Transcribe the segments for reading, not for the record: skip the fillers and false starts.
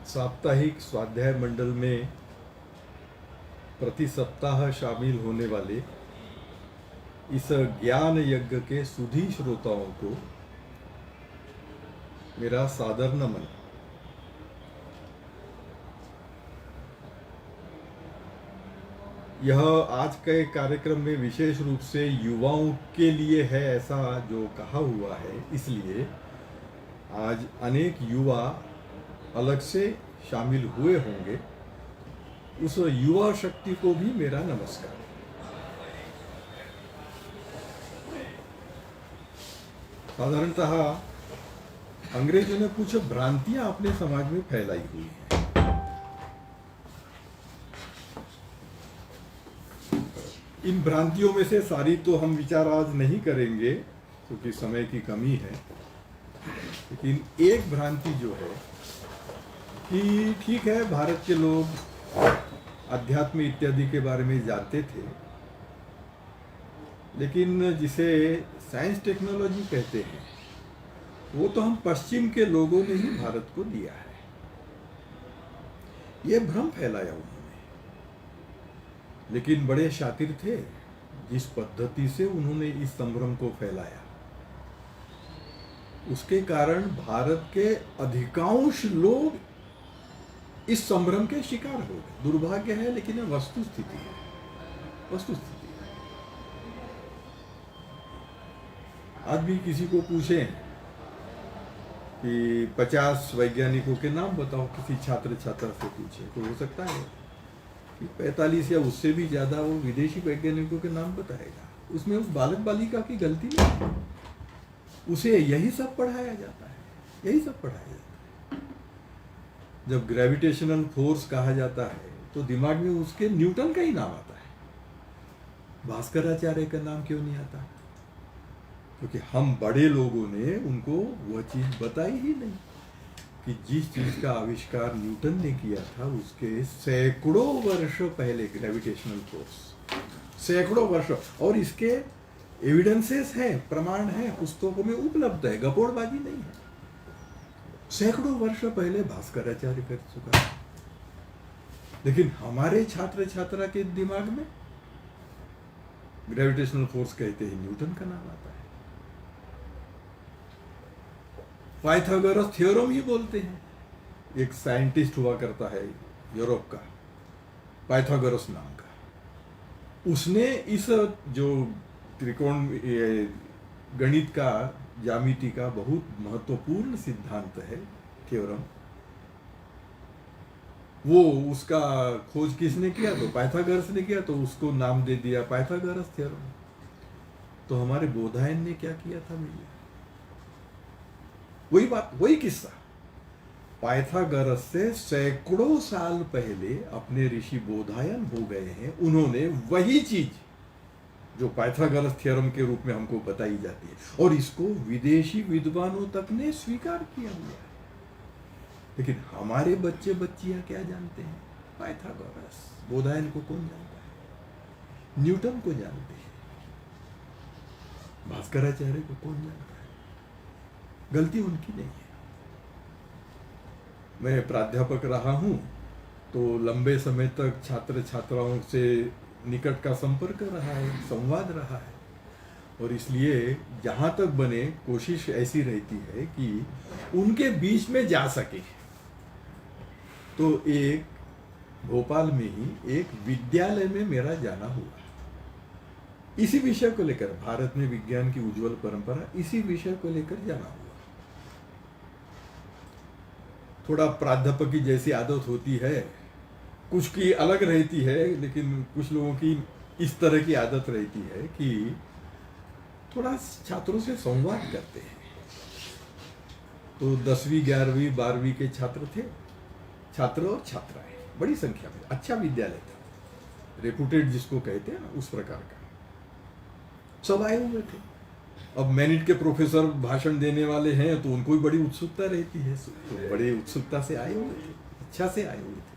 साप्ताहिक स्वाध्याय मंडल में प्रति सप्ताह शामिल होने वाले इस ज्ञान यज्ञ के सुधी श्रोताओं को मेरा सादर नमन। यह आज के कार्यक्रम में विशेष रूप से युवाओं के लिए है, ऐसा जो कहा हुआ है, इसलिए आज अनेक युवा अलग से शामिल हुए होंगे। उस युवा शक्ति को भी मेरा नमस्कार। साधारणतः अंग्रेजों ने कुछ भ्रांतियां अपने समाज में फैलाई हुई हैं। इन भ्रांतियों में से सारी तो हम विचार आज नहीं करेंगे क्योंकि समय की कमी है, लेकिन एक भ्रांति जो है कि ठीक है, भारत के लोग अध्यात्म इत्यादि के बारे में जानते थे, लेकिन जिसे साइंस टेक्नोलॉजी कहते हैं वो तो हम पश्चिम के लोगों ने ही भारत को दिया है। ये भ्रम फैलाया उन्होंने, लेकिन बड़े शातिर थे। जिस पद्धति से उन्होंने इस संभ्रम को फैलाया, उसके कारण भारत के अधिकांश लोग इस संभ्रम के शिकार हो गए। दुर्भाग्य है, लेकिन यह वस्तुस्थिति है। वस्तुस्थिति है। आज भी किसी को पूछें कि 50 वैज्ञानिकों के नाम बताओ, किसी छात्र छात्रा से पूछे, तो हो सकता है कि 45 या उससे भी ज्यादा वो विदेशी वैज्ञानिकों के नाम बताएगा। उसमें उस बालक बालिका की गलती नहीं है, उसे यही सब पढ़ाया जाता है, यही सब पढ़ाया जाता है। जब ग्रेविटेशनल फोर्स कहा जाता है तो दिमाग में उसके न्यूटन का ही नाम आता है। भास्कराचार्य का नाम क्यों नहीं आता? क्योंकि हम बड़े लोगों ने उनको वह चीज बताई ही नहीं कि जिस चीज का आविष्कार न्यूटन ने किया था उसके सैकड़ों वर्ष पहले ग्रेविटेशनल फोर्स, सैकड़ों वर्ष, और इसके एविडेंसेस हैं, प्रमाण हैं, पुस्तकों में उपलब्ध है, गपोड़बाजी नहीं है। सैकड़ों वर्ष पहले भास्कराचार्य कर चुका है, लेकिन हमारे छात्र छात्रा के दिमाग में ग्रेविटेशनल फोर्स कहते ही न्यूटन का नाम आता है। पाइथागोरस थ्योरम ही बोलते हैं। एक साइंटिस्ट हुआ करता है यूरोप का, पाइथागोरस नाम का। उसने इस जो त्रिकोण गणित का, ज्यामिति का बहुत महत्वपूर्ण सिद्धांत है, थ्योरम, वो उसका खोज किसने किया? तो पाइथागोरस ने किया, तो उसको नाम दे दिया पाइथागोरस थ्योरम। तो हमारे बोधायन ने क्या किया था भैया? वही बात, वही किस्सा। पाइथागोरस से सैकड़ों साल पहले अपने ऋषि बोधायन हो गए हैं, उन्होंने वही चीज जो पाइथागोरस थ्योरम के रूप में हमको बताई जाती है, और इसको विदेशी विद्वानों तक ने स्वीकार किया हुआ है। लेकिन हमारे बच्चे बच्चियां क्या जानते हैं? पाइथागोरस, बोधायन को कौन जानता है? न्यूटन को जानते हैं, भास्कराचार्य को कौन जानता है? गलती उनकी नहीं है। मैं प्राध्यापक रहा हूं तो लंबे समय तक छात्र छात्राओं से निकट का संपर्क रहा है, संवाद रहा है, और इसलिए जहां तक बने कोशिश ऐसी रहती है कि उनके बीच में जा सके। तो एक भोपाल में ही एक विद्यालय में मेरा जाना हुआ, इसी विषय को लेकर, भारत में विज्ञान की उज्जवल परंपरा, इसी विषय को लेकर जाना हुआ। थोड़ा प्राध्यापक की जैसी आदत होती है, कुछ की अलग रहती है, लेकिन कुछ लोगों की इस तरह की आदत रहती है कि थोड़ा छात्रों से संवाद करते हैं। तो 10वीं 11वीं 12वीं के छात्र थे, छात्र और छात्राएं बड़ी संख्या में। अच्छा विद्यालय था, रेपुटेड जिसको कहते हैं ना, उस प्रकार का। सब आए हुए थे। अब मैनिट के प्रोफेसर भाषण देने वाले हैं तो उनको भी बड़ी उत्सुकता रहती है, तो बड़े उत्सुकता से आए हुए थे, इच्छा से आए हुए थे।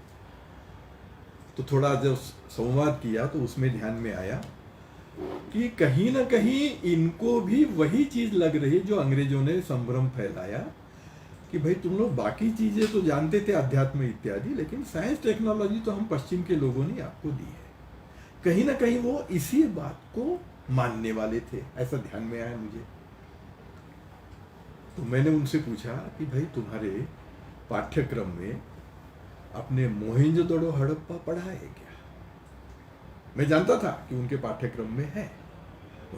तो थोड़ा जब संवाद किया तो उसमें ध्यान में आया कि कहीं ना कहीं इनको भी वही चीज लग रही जो अंग्रेजों ने संभ्रम फैलाया कि भाई तुम लोग बाकी चीजें तो जानते थे, अध्यात्म इत्यादि, लेकिन साइंस टेक्नोलॉजी तो हम पश्चिम के लोगों ने आपको दी है। कहीं ना कहीं वो इसी बात को मानने वाले थे, ऐसा ध्यान में आया मुझे। तो मैंने उनसे पूछा कि भाई तुम्हारे पाठ्यक्रम में अपने मोहनजोदड़ो हड़प्पा पढ़ा है क्या? मैं जानता था कि उनके पाठ्यक्रम में है।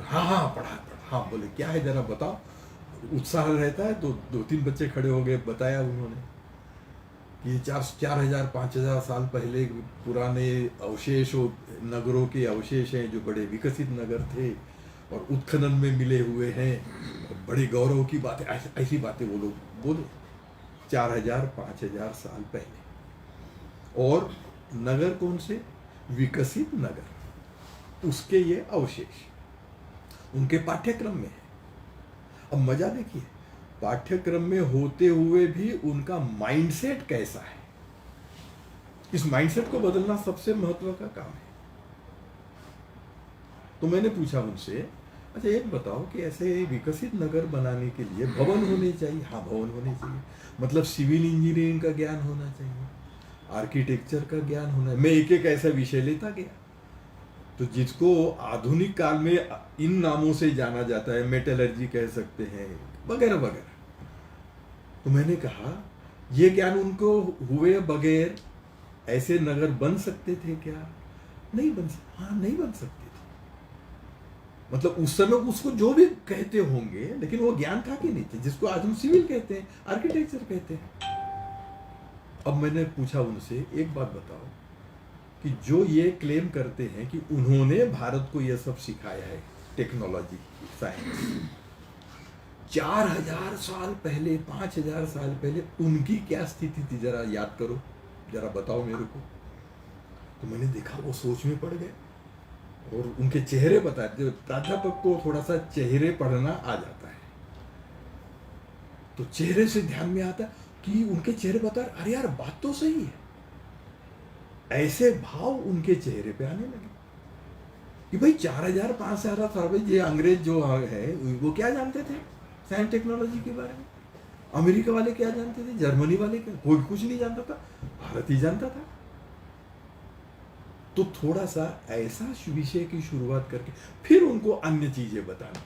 हाँ हाँ पढ़ा। हाँ, बोले क्या है जरा बताओ। उत्साह रहता है तो 2-3 बच्चे खड़े हो गए। बताया उन्होंने कि 4,000-5,000 साल पहले पुराने अवशेष नगरों के अवशेष हैं जो बड़े विकसित नगर थे और उत्खनन में मिले हुए हैं, और बड़े गौरव की बातें, ऐसी बातें वो लोग बोले 4,000-5,000 साल पहले। और नगर कौन से? विकसित नगर, उसके ये अवशेष उनके पाठ्यक्रम में है। अब मजा देखिए, पाठ्यक्रम में होते हुए भी उनका माइंडसेट कैसा है, इस माइंडसेट को बदलना सबसे महत्व का काम है। तो मैंने पूछा उनसे, अच्छा एक बताओ कि ऐसे विकसित नगर बनाने के लिए भवन होने चाहिए? हाँ, भवन होने चाहिए। मतलब सिविल इंजीनियरिंग का ज्ञान होना चाहिए, आर्किटेक्चर का ज्ञान होना है। मैं एक एक ऐसा विषय लेता गया। तो जिसको आधुनिक काल में इन नामों से जाना जाता है, मेटलर्जी कह सकते हैं, वगैरह वगैरह। तो मैंने कहा ये ज्ञान उनको हुए बगैर ऐसे नगर बन सकते थे क्या? नहीं बन सकते। हाँ, नहीं बन सकते थे। मतलब उस समय उसको जो भी कहते होंगे, लेकिन वो ज्ञान था कि नहीं थे, जिसको आज हम सिविल कहते हैं, आर्किटेक्चर कहते हैं। अब मैंने पूछा उनसे, एक बात बताओ कि जो ये क्लेम करते हैं कि उन्होंने भारत को ये सब सिखाया है, टेक्नोलॉजी, साइंस, 4,000 साल पहले, 5,000 साल पहले उनकी क्या स्थिति थी? जरा याद करो, जरा बताओ मेरे को। तो मैंने देखा वो सोच में पड़ गए और उनके चेहरे बताए। प्राध्यापक को थोड़ा सा चेहरे पढ़ना आ जाता है, तो चेहरे से ध्यान में आता कि उनके चेहरे बता, अरे यार बात तो सही है। ऐसे भाव उनके चेहरे पे आने लगे कि भाई 4,000-5,000 साल पहले ये अंग्रेज जो है वो क्या जानते थे साइंस टेक्नोलॉजी के बारे में? अमेरिका वाले क्या जानते थे? जर्मनी वाले क्या? कोई कुछ नहीं जानता था, भारत ही जानता था। तो थोड़ा सा ऐसा विषय की शुरुआत करके फिर उनको अन्य चीजें बतानी।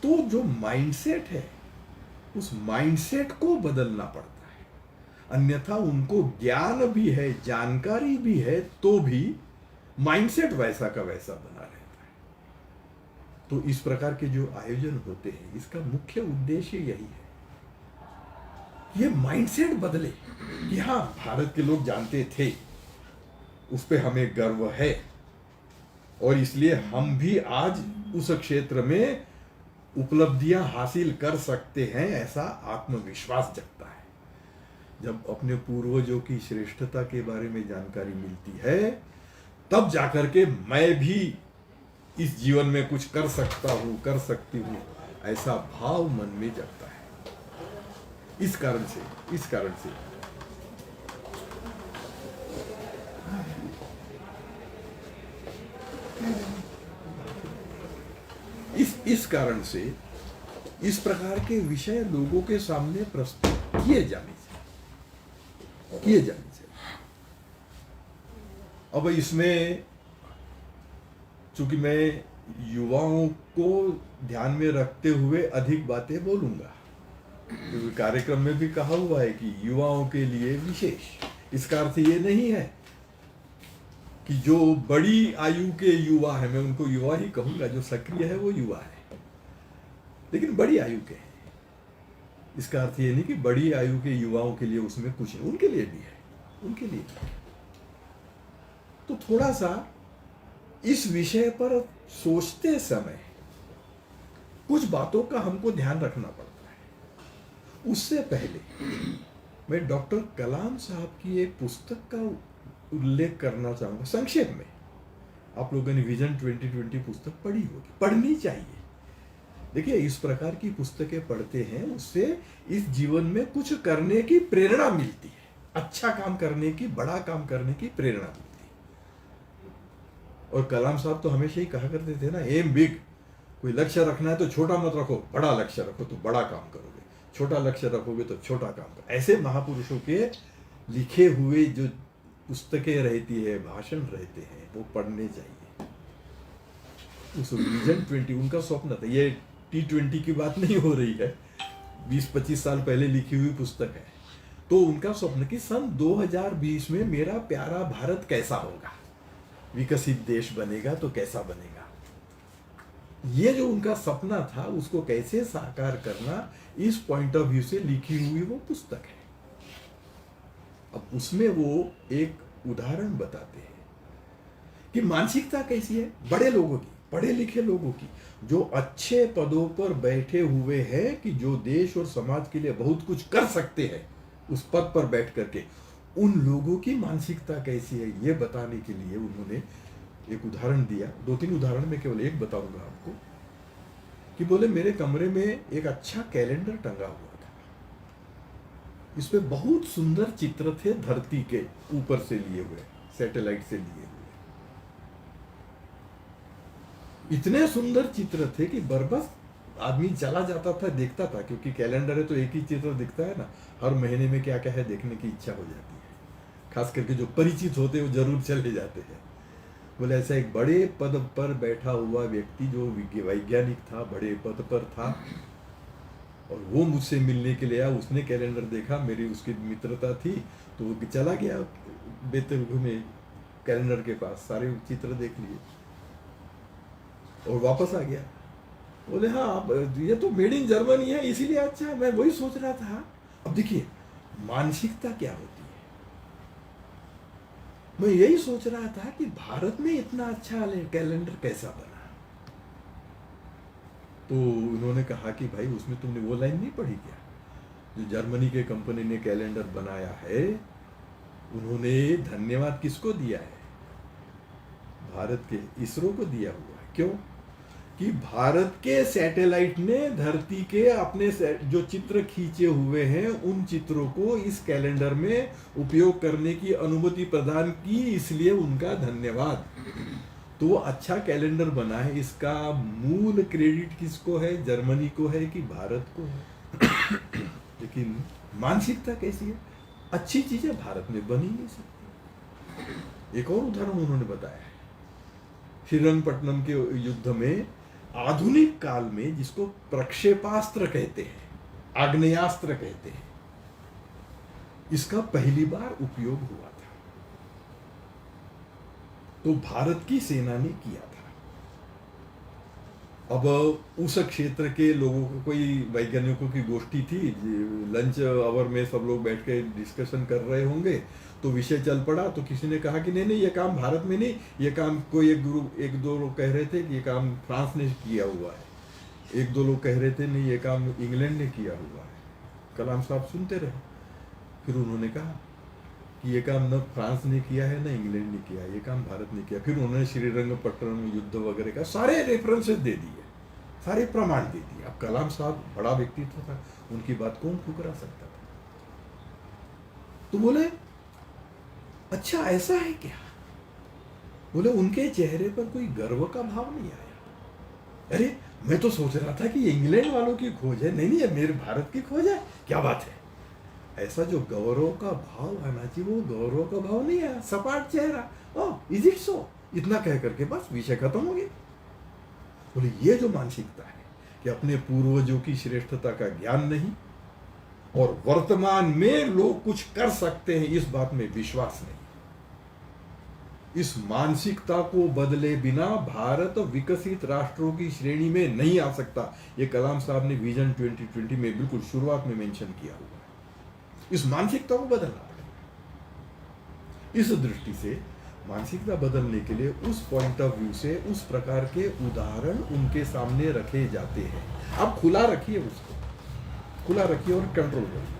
तो जो माइंडसेट है, उस माइंडसेट को बदलना पड़ता है, अन्यथा उनको ज्ञान भी है, जानकारी भी है, तो भी माइंडसेट वैसा का वैसा बना रहता है। तो इस प्रकार के जो आयोजन होते हैं, इसका मुख्य उद्देश्य यही है, ये माइंडसेट बदले कि हाँ, भारत के लोग जानते थे, उस पे हमें गर्व है, और इसलिए हम भी आज उस क्षेत्र में उपलब्धियां हासिल कर सकते हैं, ऐसा आत्मविश्वास जगता है। जब अपने पूर्वजों की श्रेष्ठता के बारे में जानकारी मिलती है, तब जाकर के मैं भी इस जीवन में कुछ कर सकता हूं, कर सकती हूं, ऐसा भाव मन में जगता है। इस कारण से इस कारण से इस प्रकार के विषय लोगों के सामने प्रस्तुत किए जाने चाहिए। अब इसमें चूंकि मैं युवाओं को ध्यान में रखते हुए अधिक बातें बोलूंगा, क्योंकि कार्यक्रम में भी कहा हुआ है कि युवाओं के लिए विशेष। इसका अर्थ ये नहीं है कि जो बड़ी आयु के युवा है, मैं उनको युवा ही कहूंगा, जो सक्रिय है वो युवा है, लेकिन बड़ी आयु के हैं। इसका अर्थ ये नहीं कि बड़ी आयु के युवाओं के लिए उसमें कुछ नहीं, उनके लिए भी है, उनके लिए भी। तो थोड़ा सा इस विषय पर सोचते समय कुछ बातों का हमको ध्यान रखना पड़ता है। उससे पहले मैं डॉक्टर कलाम साहब की एक पुस्तक का उल्लेख करना चाहूंगा संक्षेप में। आप लोगों ने विजन 2020 पुस्तक पढ़ी होगी, पढ़नी चाहिए। देखिए, इस प्रकार की पुस्तकें पढ़ते हैं, उससे इस जीवन में कुछ करने की प्रेरणा मिलती है, अच्छा काम करने की, बड़ा काम करने की प्रेरणा मिलती है। और कलाम साहब तो हमेशा ही कहा करते थे ना, एम बिग, कोई लक्ष्य रखना है तो छोटा मत रखो, बड़ा लक्ष्य रखो तो बड़ा काम करोगे, छोटा लक्ष्य रखोगे तो छोटा काम कर। ऐसे महापुरुषों के लिखे हुए जो पुस्तकें रहती है, भाषण रहते हैं, वो पढ़ने चाहिए। उस विजन 20 उनका स्वप्न था। ये T20 की बात नहीं हो रही है, 20-25 साल पहले लिखी हुई पुस्तक है। तो उनका स्वप्न कि सन 2020 में मेरा प्यारा भारत कैसा होगा, विकसित देश बनेगा तो कैसा बनेगा। ये जो उनका सपना था उसको कैसे साकार करना, इस पॉइंट ऑफ व्यू से लिखी हुई वो पुस्तक है। अब उसमें वो एक उदाहरण बताते हैं कि मानसिकता कैसी है बड़े लोगों की, पढ़े लिखे लोगों की, जो अच्छे पदों पर बैठे हुए हैं, कि जो देश और समाज के लिए बहुत कुछ कर सकते हैं उस पद पर बैठ करके, उन लोगों की मानसिकता कैसी है ये बताने के लिए उन्होंने एक उदाहरण दिया। 2-3 उदाहरण में केवल एक बताऊंगा आपको, कि बोले मेरे कमरे में एक अच्छा कैलेंडर टंगा हुआ था, इसमें बहुत सुंदर चित्र थे धरती के ऊपर से लिए हुए, सैटेलाइट से लिए हुए। इतने सुंदर चित्र थे कि बरबस आदमी चला जाता था, देखता था, क्योंकि कैलेंडर है तो एक ही चित्र दिखता है ना, हर महीने में क्या क्या है देखने की इच्छा हो जाती है। खास करके जो परिचित होते हैं वो जरूर चले जाते हैं। बोले ऐसा एक बड़े पद पर बैठा हुआ व्यक्ति जो वैज्ञानिक था, बड़े पद पर था, और वो मुझसे मिलने के लिए आया। उसने कैलेंडर देखा, मेरी उसकी मित्रता थी, तो वो चला गया बेतुल्य में कैलेंडर के पास, सारे चित्र देख लिए और वापस आ गया। बोले हाँ ये तो मेड इन जर्मनी है इसीलिए अच्छा है, मैं वही सोच रहा था। अब देखिए मानसिकता क्या होती है। मैं यही सोच रहा था कि भारत में इतना अच्छा कैलेंडर कैसा बना। तो उन्होंने कहा कि भाई उसमें तुमने वो लाइन नहीं पढ़ी क्या, जो जर्मनी के कंपनी ने कैलेंडर बनाया है, उन्होंने धन्यवाद किसको दिया है, भारत के इसरो को दिया हुआ है। क्यों? कि भारत के सैटेलाइट ने धरती के अपने जो चित्र खींचे हुए हैं उन चित्रों को इस कैलेंडर में उपयोग करने की अनुमति प्रदान की, इसलिए उनका धन्यवाद। तो अच्छा कैलेंडर बना है, इसका मूल क्रेडिट किसको है, जर्मनी को है कि भारत को है। लेकिन मानसिकता कैसी है, अच्छी चीजें भारत में बन ही नहीं सकती। एक और उदाहरण उन्होंने बताया है, श्रीरंगपट्टनम के युद्ध में आधुनिक काल में जिसको प्रक्षेपास्त्र कहते हैं, आग्नेयास्त्र कहते हैं, इसका पहली बार उपयोग हुआ था। तो भारत की सेना ने किया था। अब उस क्षेत्र के लोगों को, कोई वैज्ञानिकों की गोष्ठी थी, लंच आवर में सब लोग बैठ के डिस्कशन कर रहे होंगे, तो विषय चल पड़ा। तो किसी ने कहा कि नहीं ये काम भारत में नहीं, ये काम कोई एक दो लोग कह रहे थे कि ये काम फ्रांस ने किया हुआ है, एक दो लोग कह रहे थे नहीं ये काम इंग्लैंड ने किया हुआ है। कलाम साहब सुनते रहे। फिर उन्होंने कहा कि ये काम न फ्रांस ने किया है न इंग्लैंड ने किया, ये काम भारत ने किया। फिर उन्होंने श्रीरंगपट्टनम युद्ध वगैरह का सारे रेफरेंसेस दे दिए, सारे प्रमाण दे दिए। अब कलाम साहब बड़ा व्यक्तित्व था, उनकी बात कौन ठुकरा सकता था। तो बोले अच्छा ऐसा है क्या? बोले उनके चेहरे पर कोई गर्व का भाव नहीं आया। अरे मैं तो सोच रहा था कि ये इंग्लैंड वालों की खोज है, नहीं ये मेरे भारत की खोज है, क्या बात है। ऐसा जो गौरव का भाव आना चाहिए वो गौरव का भाव नहीं आया, सपाट चेहरा, ओह इज इट सो, इतना कह करके बस विषय खत्म हो गया। बोले ये जो मानसिकता है कि अपने पूर्वजों की श्रेष्ठता का ज्ञान नहीं और वर्तमान में लोग कुछ कर सकते हैं इस बात में विश्वास नहीं, इस मानसिकता को बदले बिना भारत विकसित राष्ट्रों की श्रेणी में नहीं आ सकता। ये कलाम साहब ने विजन 2020 में बिल्कुल शुरुआत में मेंशन किया हुआ है। इस मानसिकता को बदलना पड़ेगा। इस दृष्टि से मानसिकता बदलने के लिए उस पॉइंट ऑफ व्यू से उस प्रकार के उदाहरण उनके सामने रखे जाते हैं। आप खुला रखिए, उसको खुला रखिए और कंट्रोल करिए,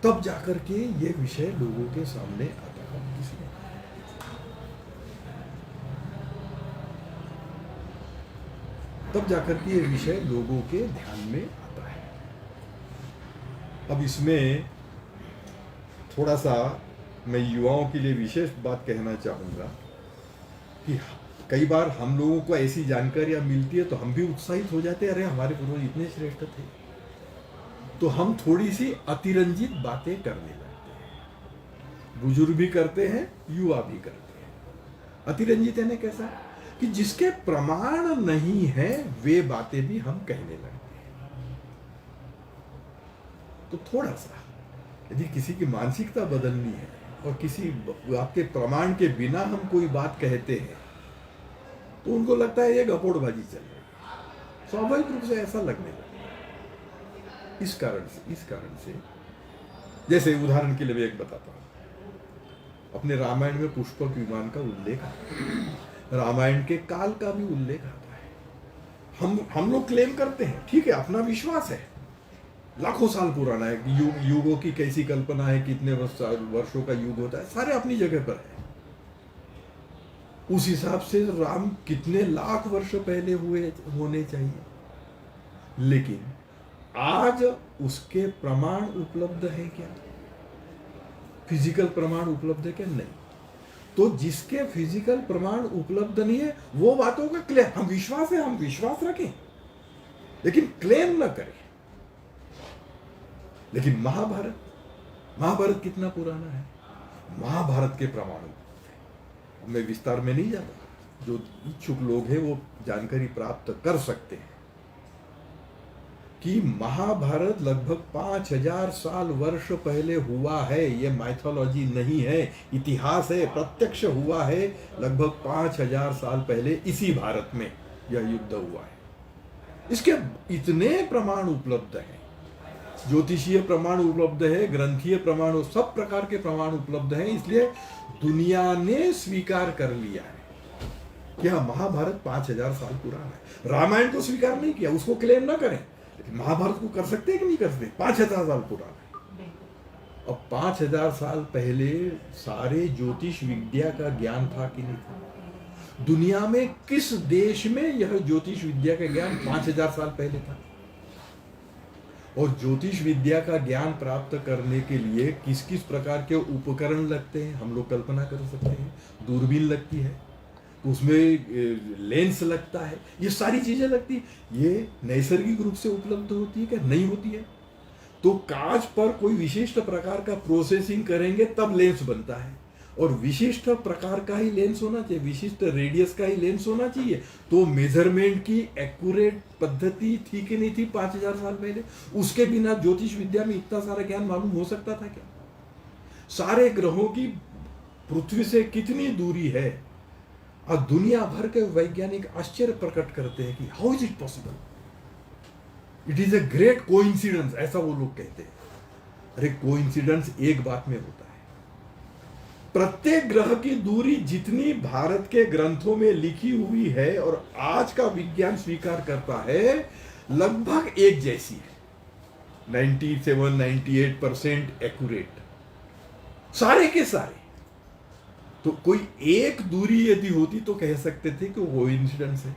तब जाकर के ये विषय लोगों के सामने आता है। तब जाकर के ये विषय लोगों के ध्यान में आता है। अब इसमें थोड़ा सा मैं युवाओं के लिए विशेष बात कहना चाहूँगा कि कई बार हम लोगों को ऐसी जानकारियां मिलती है तो हम भी उत्साहित हो जाते हैं, अरे हमारे पूर्वज इतने श्रेष्ठ थे। तो हम थोड़ी सी अतिरंजित बातें करने लगते हैं, बुजुर्ग भी करते हैं, युवा भी करते हैं। अतिरंजित यानी कैसा कि जिसके प्रमाण नहीं है वे बातें भी हम कहने लगते हैं। तो थोड़ा सा यदि किसी की मानसिकता बदलनी है और किसी आपके प्रमाण के बिना हम कोई बात कहते हैं तो उनको लगता है ये गपोड़बाजी चल रही है, स्वाभाविक रूप से ऐसा लगने लगता है। इस कारण से जैसे उदाहरण के लिए मैं एक बताता हूं, अपने रामायण में पुष्पक विमान का उल्लेख आता है, रामायण के काल का भी उल्लेख आता है। हम लोग क्लेम करते हैं, ठीक है, अपना विश्वास है, लाखों साल पुराना है, युगों की कैसी कल्पना है, कितने वर्षों का युग होता है, सारे अपनी जगह पर है। उस हिसाब से राम कितने लाख वर्ष पहले होने चाहिए, लेकिन आज उसके प्रमाण उपलब्ध है क्या? फिजिकल प्रमाण उपलब्ध है क्या? नहीं। तो जिसके फिजिकल प्रमाण उपलब्ध नहीं है वो बातों का क्लेम, हम विश्वास है, हम विश्वास रखें, लेकिन क्लेम न करें। लेकिन महाभारत कितना पुराना है? महाभारत के प्रमाण मैं विस्तार में नहीं जाता, जो इच्छुक लोग हैं वो जानकारी प्राप्त कर सकते हैं कि महाभारत लगभग 5000 साल वर्ष पहले हुआ है। ये माइथोलॉजी नहीं है, इतिहास है, प्रत्यक्ष हुआ है। लगभग 5000 साल पहले इसी भारत में यह युद्ध हुआ है। इसके इतने प्रमाण उपलब्ध हैं, ज्योतिषीय प्रमाण उपलब्ध है, ग्रंथीय प्रमाण, सब प्रकार के प्रमाण उपलब्ध हैं। इसलिए दुनिया ने स्वीकार कर लिया है कि हाँ, महाभारत 5000 साल पुराना है। रामायण को स्वीकार नहीं किया, उसको क्लेम ना करें, लेकिन महाभारत को कर सकते हैं कि नहीं कर सकते? 5000 साल पुराना है। अब 5000 साल पहले सारे ज्योतिष विद्या का ज्ञान था कि नहीं था? दुनिया में किस देश में यह ज्योतिष विद्या का ज्ञान 5000 साल पहले था? और ज्योतिष विद्या का ज्ञान प्राप्त करने के लिए किस किस प्रकार के उपकरण लगते हैं हम लोग कल्पना कर सकते हैं। दूरबीन लगती है, उसमें लेंस लगता है, ये सारी चीजें लगती है। ये नैसर्गिक रूप से उपलब्ध होती है क्या? नहीं होती है। तो कांच पर कोई विशिष्ट प्रकार का प्रोसेसिंग करेंगे तब लेंस बनता है, और विशिष्ट प्रकार का ही लेंस होना चाहिए, विशिष्ट रेडियस का ही लेंस होना चाहिए। तो मेजरमेंट की एक्यूरेट पद्धति थी कि नहीं थी 5000 साल पहले? उसके बिना ज्योतिष विद्या में इतना सारा ज्ञान मालूम हो सकता था क्या? सारे ग्रहों की पृथ्वी से कितनी दूरी है, और दुनिया भर के वैज्ञानिक आश्चर्य प्रकट करते हैं कि how is it possible, it is a great coincidence, ऐसा वो लोग कहते हैं। अरे कोइंसिडेंस एक बात में होता है, प्रत्येक ग्रह की दूरी जितनी भारत के ग्रंथों में लिखी हुई है और आज का विज्ञान स्वीकार करता है, लगभग एक जैसी है, 97-98% एक्यूरेट, सारे के सारे। तो कोई एक दूरी यदि होती तो कह सकते थे कि वो कोइंसिडेंस है,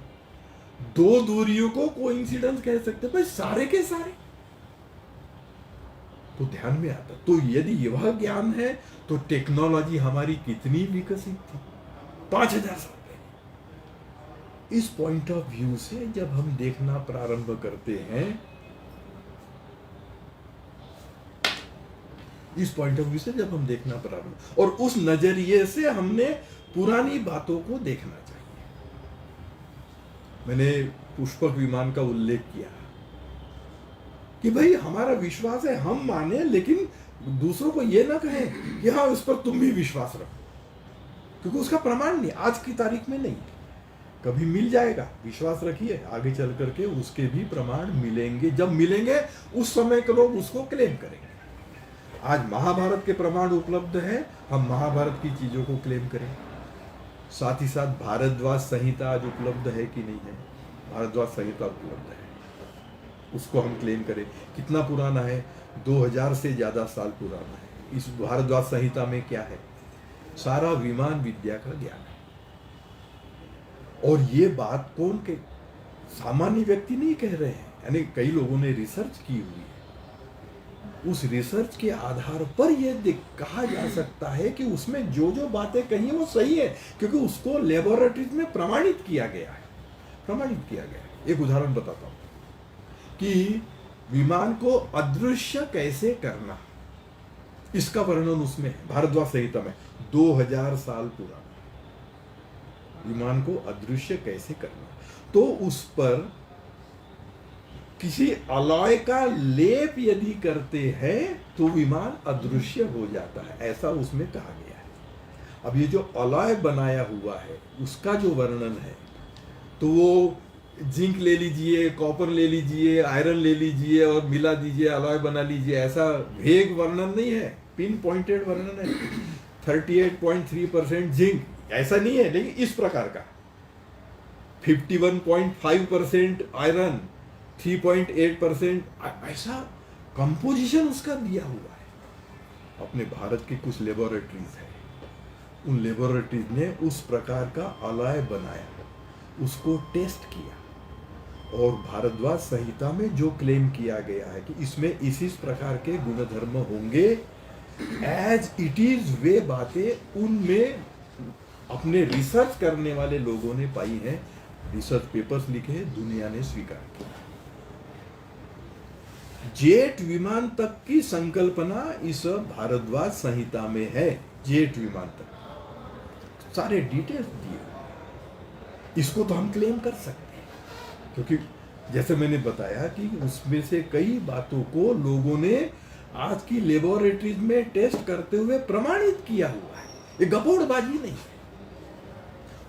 दो दूरियों को कोइंसिडेंस कह सकते, भाई सारे के सारे तो ध्यान में आता। तो यदि यह ज्ञान है तो टेक्नोलॉजी हमारी कितनी विकसित थी 5000 साल पहले। इस पॉइंट ऑफ व्यू से जब हम देखना प्रारंभ करते हैं, इस पॉइंट ऑफ व्यू से जब हम देखना प्रारंभ, और उस नजरिए से हमने पुरानी बातों को देखना चाहिए। मैंने पुष्पक विमान का उल्लेख किया कि भाई हमारा विश्वास है, हम माने, लेकिन दूसरों को यह ना कहें कि हाँ उस पर तुम भी विश्वास रखो, क्योंकि उसका प्रमाण नहीं, आज की तारीख में नहीं, कभी मिल जाएगा। विश्वास रखिए, आगे चल करके उसके भी प्रमाण मिलेंगे। जब मिलेंगे उस समय के लोग उसको क्लेम करेंगे। आज महाभारत के प्रमाण उपलब्ध है, हम महाभारत की चीजों को क्लेम करें। साथ ही साथ भारद्वाज संहिता आज उपलब्ध है कि नहीं है? भारद्वाज संहिता उपलब्ध है, उसको हम क्लेम करें। कितना पुराना है? 2000 से ज्यादा साल पुराना है। इस भारद्वाज संहिता में क्या है? सारा विमान विद्या का ज्ञान है। और ये बात कौन के सामान्य व्यक्ति नहीं कह रहे हैं, यानी कई लोगों ने रिसर्च की हुई है उस रिसर्च के आधार पर यह कहा जा सकता है कि उसमें जो जो बातें कही हैं वो सही है, क्योंकि उसको लेबोरेटरीज में प्रमाणित किया गया है। एक उदाहरण बताता हूं कि विमान को अदृश्य कैसे करना, इसका वर्णन उसमें है भारद्वाज संहिता में। 2000 साल पुराना विमान को अदृश्य कैसे करना, तो उस पर किसी अलॉय का लेप यदि करते हैं तो विमान अदृश्य हो जाता है, ऐसा उसमें कहा गया है। अब ये जो अलॉय बनाया हुआ है उसका जो वर्णन है, तो वो जिंक ले लीजिए, कॉपर ले लीजिए, आयरन ले लीजिए और मिला दीजिए, अलॉय बना लीजिए, ऐसा वेग वर्णन नहीं है, पिन पॉइंटेड वर्णन है। 38.3% जिंक, ऐसा नहीं है, लेकिन इस प्रकार का 51.5% आयरन, 3.8%, ऐसा कंपोजिशन उसका दिया हुआ है। अपने भारत की कुछ लेबोरेटरीज है, उन लेबोरेटरीज ने उस प्रकार का अलॉय बनाया, उसको टेस्ट किया, और भारद्वाज संहिता में जो क्लेम किया गया है कि इसमें इस प्रकार के गुणधर्म होंगे, एज इट इज वे बातें उनमें अपने रिसर्च करने वाले लोगों ने पाई हैं, रिसर्च पेपर्स लिखे हैं, दुनिया ने स्वीकार किया। जेट विमान तक की संकल्पना इस भारद्वाज संहिता में है, जेट विमान तक सारे डिटेल्स दिए। इसको तो हम क्लेम कर सकते हैं, क्योंकि जैसे मैंने बताया कि उसमें से कई बातों को लोगों ने आज की लेबोरेटरीज में टेस्ट करते हुए प्रमाणित किया हुआ है, ये गपोड़बाजी नहीं है।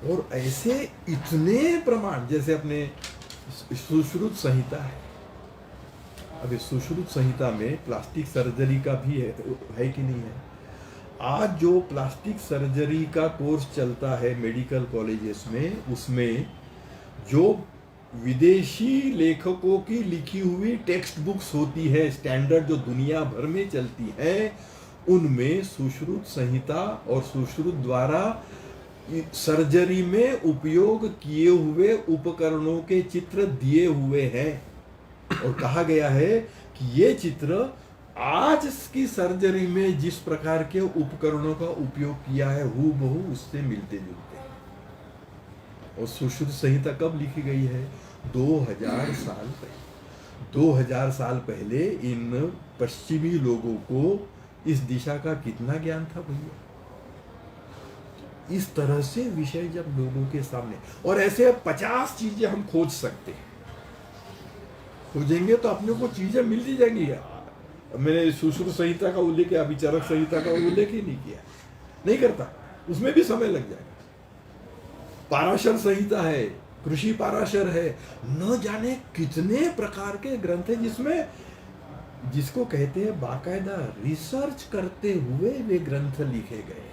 और ऐसे इतने प्रमाण, जैसे अपने सुश्रुत संहिता है, अब इस सुश्रुत संहिता में प्लास्टिक सर्जरी का भी है कि नहीं है। आज जो प्लास्टिक सर्जरी का कोर्स चलता है मेडिकल कॉलेजेस में, उसमें जो विदेशी लेखकों की लिखी हुई टेक्स्ट बुक्स होती है स्टैंडर्ड, जो दुनिया भर में चलती है, उनमें सुश्रुत संहिता और सुश्रुत द्वारा सर्जरी में उपयोग किए हुए उपकरणों के चित्र दिए हुए हैं, और कहा गया है कि ये चित्र आज की सर्जरी में जिस प्रकार के उपकरणों का उपयोग किया है हूबहू उससे मिलते जुलते हैं। और सुश्रुत संहिता कब लिखी गई है? 2000 साल पहले। 2000 साल पहले इन पश्चिमी लोगों को इस दिशा का कितना ज्ञान था भैया। इस तरह से विषय जब लोगों के सामने, और ऐसे 50 चीजें हम खोज सकते हैं, खोजेंगे तो अपने को चीजें मिल ही जाएंगी। मैंने सुश्रुत संहिता का उल्लेख किया, विचारक संहिता का उल्लेख ही नहीं किया, नहीं करता, उसमें भी समय लग जाएगा। पाराशर संहिता है, कृषि पाराशर है, न जाने कितने प्रकार के ग्रंथ है जिसमें, जिसको कहते हैं बाकायदा रिसर्च करते हुए वे ग्रंथ लिखे गए।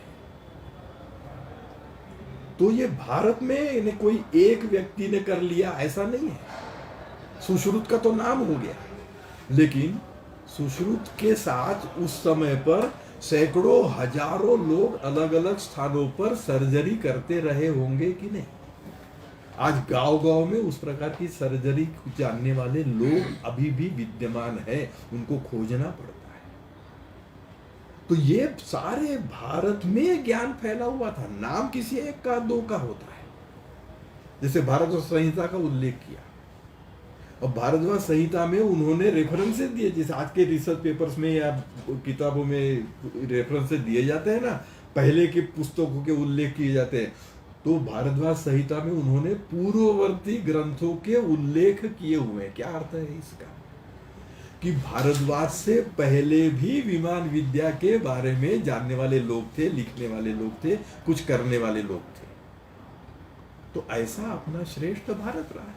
तो ये भारत में कोई एक व्यक्ति ने कर लिया ऐसा नहीं है। सुश्रुत का तो नाम हो गया, लेकिन सुश्रुत के साथ उस समय पर सैकड़ों हजारों लोग अलग अलग स्थानों पर सर्जरी करते रहे होंगे कि नहीं। आज गांव-गांव में उस प्रकार की सर्जरी जानने वाले लोग अभी भी विद्यमान हैं, उनको खोजना पड़ता है। तो ये सारे भारत में ज्ञान फैला हुआ था, नाम किसी एक का दो का होता है। जैसे भारद्वाज संहिता का उल्लेख किया, और भारद्वाज संहिता में उन्होंने रेफरेंसेस दिए, जैसे आज के रिसर्च पेपर्स में या किताबों में रेफरेंसेस दिए जाते हैं ना, पहले की पुस्तकों के उल्लेख किए जाते हैं, तो भारद्वाज संहिता में उन्होंने पूर्ववर्ती ग्रंथों के उल्लेख किए हुए हैं। क्या अर्थ है इसका? कि भारद्वाज से पहले भी विमान विद्या के बारे में जानने वाले लोग थे, लिखने वाले लोग थे, कुछ करने वाले लोग थे। तो ऐसा अपना श्रेष्ठ भारत रहा है।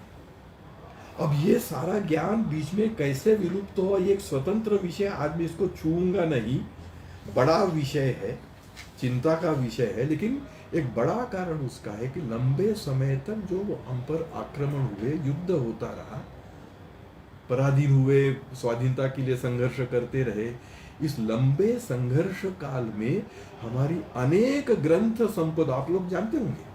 अब ये सारा ज्ञान बीच में कैसे विलुप्त हो, ये एक स्वतंत्र विषय, आज मैं इसको छूऊंगा नहीं, बड़ा विषय है, चिंता का विषय है। लेकिन एक बड़ा कारण उसका है कि लंबे समय तक जो हम पर आक्रमण हुए, युद्ध होता रहा, पराधीन हुए, स्वाधीनता के लिए संघर्ष करते रहे, इस लंबे संघर्ष काल में हमारी अनेक ग्रंथ संपदा, आप लोग जानते होंगे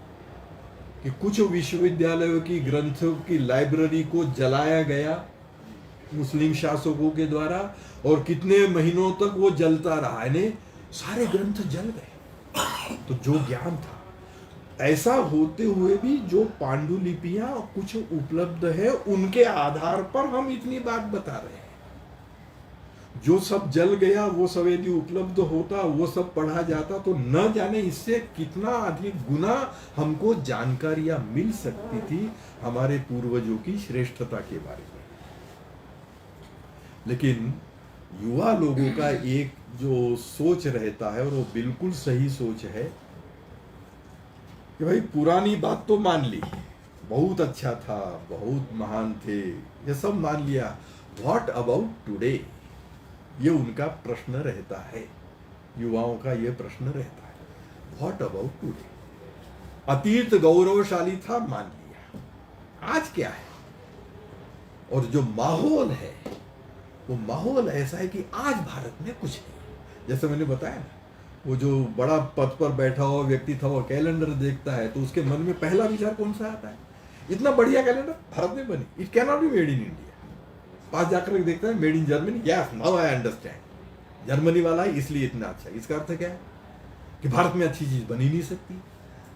कि कुछ विश्वविद्यालयों की ग्रंथों की लाइब्रेरी को जलाया गया, मुस्लिम शासकों के द्वारा, और कितने महीनों तक वो जलता रहा, यानी सारे ग्रंथ जल गए। तो जो ज्ञान था, ऐसा होते हुए भी जो पांडुलिपियां कुछ उपलब्ध है, उनके आधार पर हम इतनी बात बता रहे हैं। जो सब जल गया वो सब यदि उपलब्ध होता, वो सब पढ़ा जाता, तो न जाने इससे कितना अधिक गुना हमको जानकारियां मिल सकती थी हमारे पूर्वजों की श्रेष्ठता के बारे में। लेकिन युवा लोगों का एक जो सोच रहता है, और वो बिल्कुल सही सोच है कि भाई पुरानी बात तो मान ली, बहुत अच्छा था, बहुत महान थे, ये सब मान लिया, व्हाट अबाउट टुडे, ये उनका प्रश्न रहता है। युवाओं का ये प्रश्न रहता है, व्हाट अबाउट टुडे। अतीत गौरवशाली था, मान लिया, आज क्या है। और जो माहौल है, वो माहौल ऐसा है कि आज भारत में कुछ नहीं। जैसे मैंने बताया ना, वो जो बड़ा पद पर बैठा हुआ व्यक्ति था, वो कैलेंडर देखता है तो उसके मन में पहला विचार कौन सा आता है? इतना बढ़िया कैलेंडर भारत में बनी, it can not be made in India. पास जाकर देखता है made in Germany, yes now I understand, Germany वाला है इसलिए इतना अच्छा। इसका अर्थ क्या है कि भारत में अच्छी चीज बन ही नहीं सकती,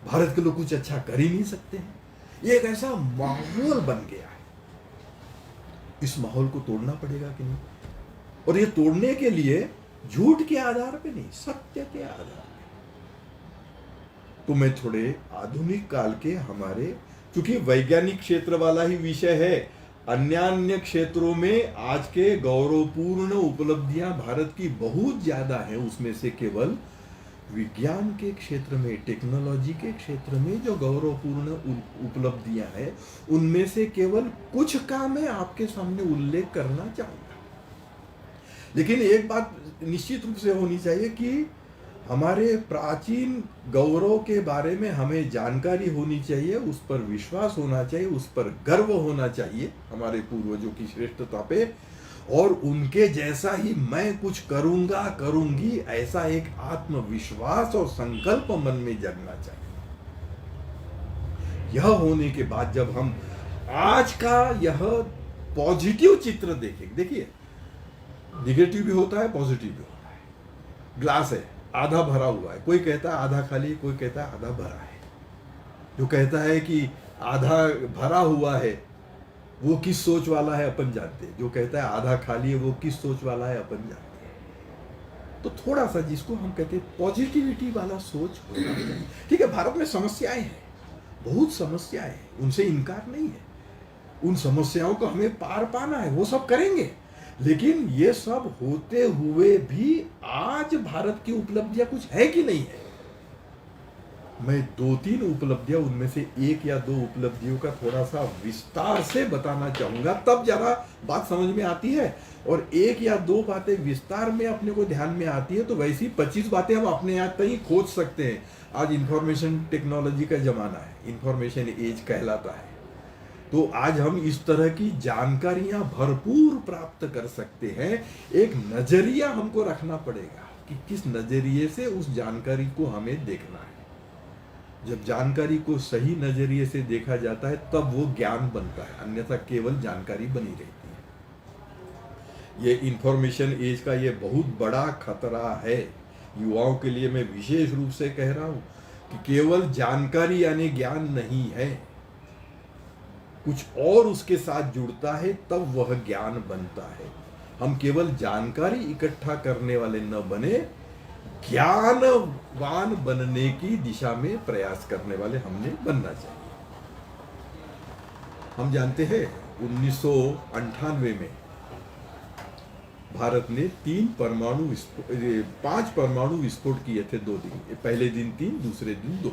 भारत के लोग कुछ अच्छा कर ही नहीं सकते हैं। ये एक ऐसा माहौल बन गया है, इस माहौल को तोड़ना पड़ेगा कि नहीं। और ये तोड़ने के लिए झूठ के आधार पे नहीं, सत्य के आधार पे। तो मैं थोड़े आधुनिक काल के हमारे, क्योंकि वैज्ञानिक क्षेत्र वाला ही विषय है, अन्य क्षेत्रों में आज के गौरवपूर्ण उपलब्धियां भारत की बहुत ज्यादा है। उसमें से केवल विज्ञान के क्षेत्र में, टेक्नोलॉजी के क्षेत्र में जो गौरवपूर्ण उपलब्धियां हैं, उनमें से केवल कुछ का मैं आपके सामने उल्लेख करना चाहूंगा। लेकिन एक बात निश्चित रूप से होनी चाहिए कि हमारे प्राचीन गौरव के बारे में हमें जानकारी होनी चाहिए, उस पर विश्वास होना चाहिए, उस पर गर्व होना चाहिए हमारे पूर्वजों की श्रेष्ठता पे, और उनके जैसा ही मैं कुछ करूंगा, करूंगी, ऐसा एक आत्मविश्वास और संकल्प मन में जगना चाहिए। यह होने के बाद जब हम आज का यह पॉजिटिव चित्र देखेंगे, देखिए निगेटिव भी होता है, पॉजिटिव भी होता है। ग्लास है, आधा भरा हुआ है, कोई कहता है आधा खाली, कोई कहता है आधा भरा है। जो कहता है कि आधा भरा हुआ है वो किस सोच वाला है अपन जानते हैं, जो कहता है आधा खाली है वो किस सोच वाला है अपन जानते हैं। तो थोड़ा सा जिसको हम कहते हैं पॉजिटिविटी वाला सोच होना चाहिए। ठीक है, भारत में समस्याएं हैं, बहुत समस्याएं हैं, उनसे इनकार नहीं है, उन समस्याओं को हमें पार पाना है, वो सब करेंगे। लेकिन ये सब होते हुए भी आज भारत की उपलब्धियां कुछ है कि नहीं है। मैं 2-3 उपलब्धियां, उनमें से एक या दो उपलब्धियों का थोड़ा सा विस्तार से बताना चाहूंगा, तब जरा बात समझ में आती है। और एक या दो बातें विस्तार में अपने को ध्यान में आती है तो वैसी 25 बातें हम अपने आप कहीं खोज सकते हैं। आज इंफॉर्मेशन टेक्नोलॉजी का जमाना है, इंफॉर्मेशन एज कहलाता है, तो आज हम इस तरह की जानकारियां भरपूर प्राप्त कर सकते हैं। एक नजरिया हमको रखना पड़ेगा कि किस नजरिए से उस जानकारी को हमें देखना है। जब जानकारी को सही नजरिए से देखा जाता है तब वो ज्ञान बनता है, अन्यथा केवल जानकारी बनी रहती है। ये इंफॉर्मेशन एज का ये बहुत बड़ा खतरा है। युवाओं के लिए मैं विशेष रूप से कह रहा हूं कि केवल जानकारी यानी ज्ञान नहीं है, कुछ और उसके साथ जुड़ता है तब वह ज्ञान बनता है। हम केवल जानकारी इकट्ठा करने वाले न बने, ज्ञानवान बनने की दिशा में प्रयास करने वाले हमने बनना चाहिए। हम जानते हैं 1998 में भारत ने 5 परमाणु विस्फोट किए थे 2 दिन, पहले दिन 3, दूसरे दिन 2।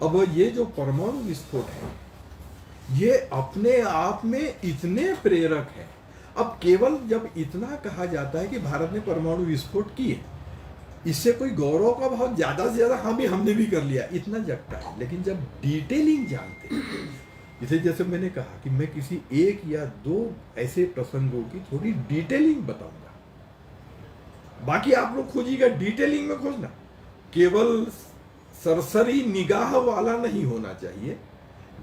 अब ये जो परमाणु विस्फोट है ये अपने आप में इतने प्रेरक है। अब केवल जब इतना कहा जाता है कि भारत ने परमाणु विस्फोट किए, इससे कोई गौरव का भाव ज्यादा से ज्यादा हमने भी कर लिया, इतना जगता है। लेकिन जब डिटेलिंग जानते हैं, इसे जैसे मैंने कहा कि मैं किसी एक या दो ऐसे प्रसंगों की थोड़ी डिटेलिंग बताऊंगा, बाकी आप लोग खोजिएगा, डिटेलिंग में खोजना, केवल सरसरी निगाह वाला नहीं होना चाहिए,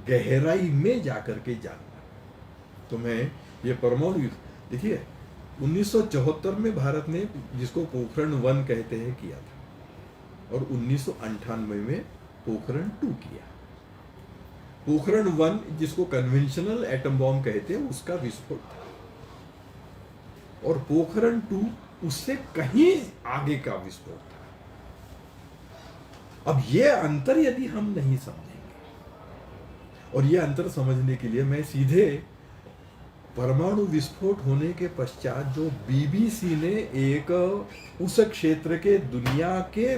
गहराई में जाकर के जानना। तो मैं ये परमाणु, देखिए 1974 में भारत ने, जिसको पोखरण 1 कहते हैं, किया था, और 1998 में पोखरण 2 किया। पोखरण 1, जिसको कन्वेंशनल एटम बॉम्ब कहते हैं, उसका विस्फोट था, और पोखरण 2 उससे कहीं आगे का विस्फोट था। अब ये अंतर यदि हम नहीं समझेंगे, और ये अंतर समझने के लिए मैं सीधे परमाणु विस्फोट होने के पश्चात जो बीबीसी ने एक उस क्षेत्र के दुनिया के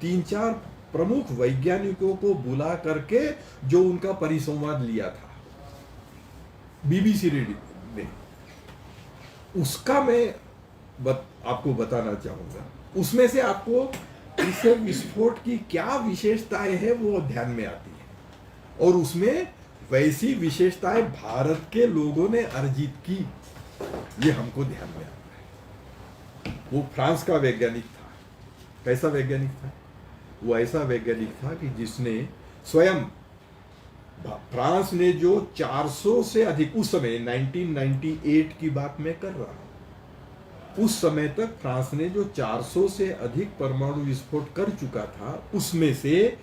3-4 प्रमुख वैज्ञानिकों को बुला करके जो उनका परिसंवाद लिया था बीबीसी रेडियो ने, उसका मैं आपको बताना चाहूंगा। उसमें से आपको इस विस्फोट की क्या विशेषताएं हैं वो ध्यान में आती है, और उसमें वैसी विशेषताएं भारत के लोगों ने अर्जित की, ये हमको ध्यान में आता है। वो फ्रांस का वैज्ञानिक था। कैसा वैज्ञानिक था वो? ऐसा वैज्ञानिक था कि जिसने स्वयं, फ्रांस ने जो 400 से अधिक, उस समय 1998 की बात मैं कर रहा हूं, उस समय तक फ्रांस ने जो 400 से अधिक परमाणु विस्फोट कर चुका था, उसमें से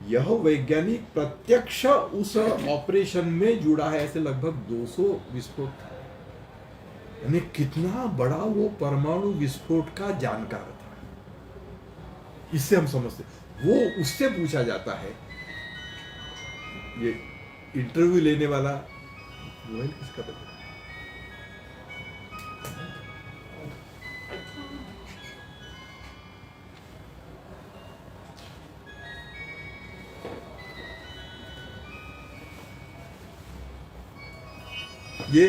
यह वैज्ञानिक प्रत्यक्ष उस ऑपरेशन में जुड़ा है। ऐसे लगभग 200 विस्फोट था, यानी कितना बड़ा वो परमाणु विस्फोट का जानकार था। इससे हम समझते, वो उससे पूछा जाता है, ये इंटरव्यू लेने वाला वो है किसका पता? ये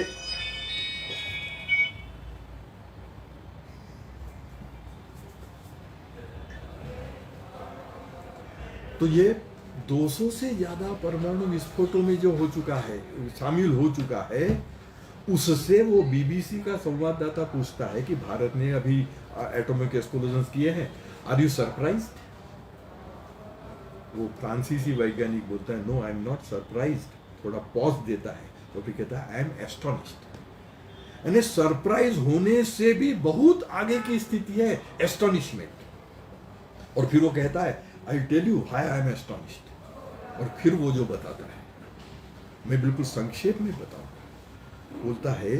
तो ये 200 से ज्यादा परमाणु विस्फोटों में जो हो चुका है, शामिल हो चुका है, उससे वो बीबीसी का संवाददाता पूछता है कि भारत ने अभी एटॉमिक एक्सप्लोजन किए हैं, आर यू सरप्राइज्ड? वो फ्रांसीसी वैज्ञानिक बोलता है, no I am not surprised. थोड़ा पॉज देता है, तो फिर कहता है आई एम एस्टोनिश्ड। यानी सरप्राइज होने से भी बहुत आगे की स्थिति है एस्टोनिशमेंट। और फिर वो कहता है I tell you hi I am astonished. और फिर वो जो बताता है, मैं बिल्कुल संक्षेप में बताऊंगा, बोलता है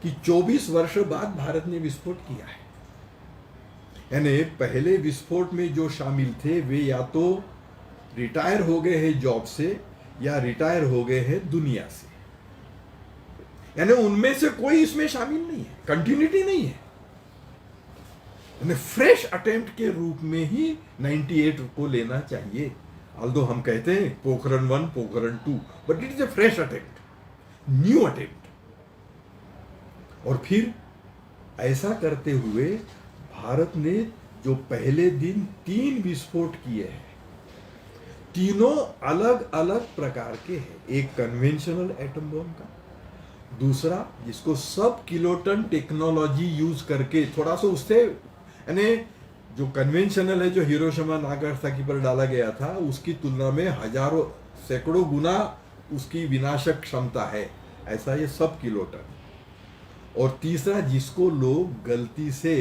कि 24 वर्ष बाद भारत ने विस्फोट किया है। यानी पहले विस्फोट में जो शामिल थे वे या तो रिटायर हो गए हैं जॉब से, या रिटायर हो गए हैं दुनिया से, यानी उनमें से कोई इसमें शामिल नहीं है, कंटिन्यूटी नहीं है। यानी फ्रेश अटेम्प्ट के रूप में ही 98 को लेना चाहिए। ऑल्दो हम कहते हैं Pokhran 1, Pokhran 2, but it is a fresh attempt, new attempt. और फिर ऐसा करते हुए भारत ने जो पहले दिन 3 विस्फोट किए हैं, तीनों अलग अलग प्रकार के हैं। एक कन्वेंशनल एटम बॉम्ब का, दूसरा जिसको सब किलोटन टेक्नोलॉजी यूज करके थोड़ा सा उससे, यानी जो कन्वेंशनल है जो हिरोशिमा नागासाकी पर डाला गया था, उसकी तुलना में हजारों सैकड़ों गुना उसकी विनाशक क्षमता है, ऐसा ये सब किलोटन। और तीसरा जिसको लोग गलती से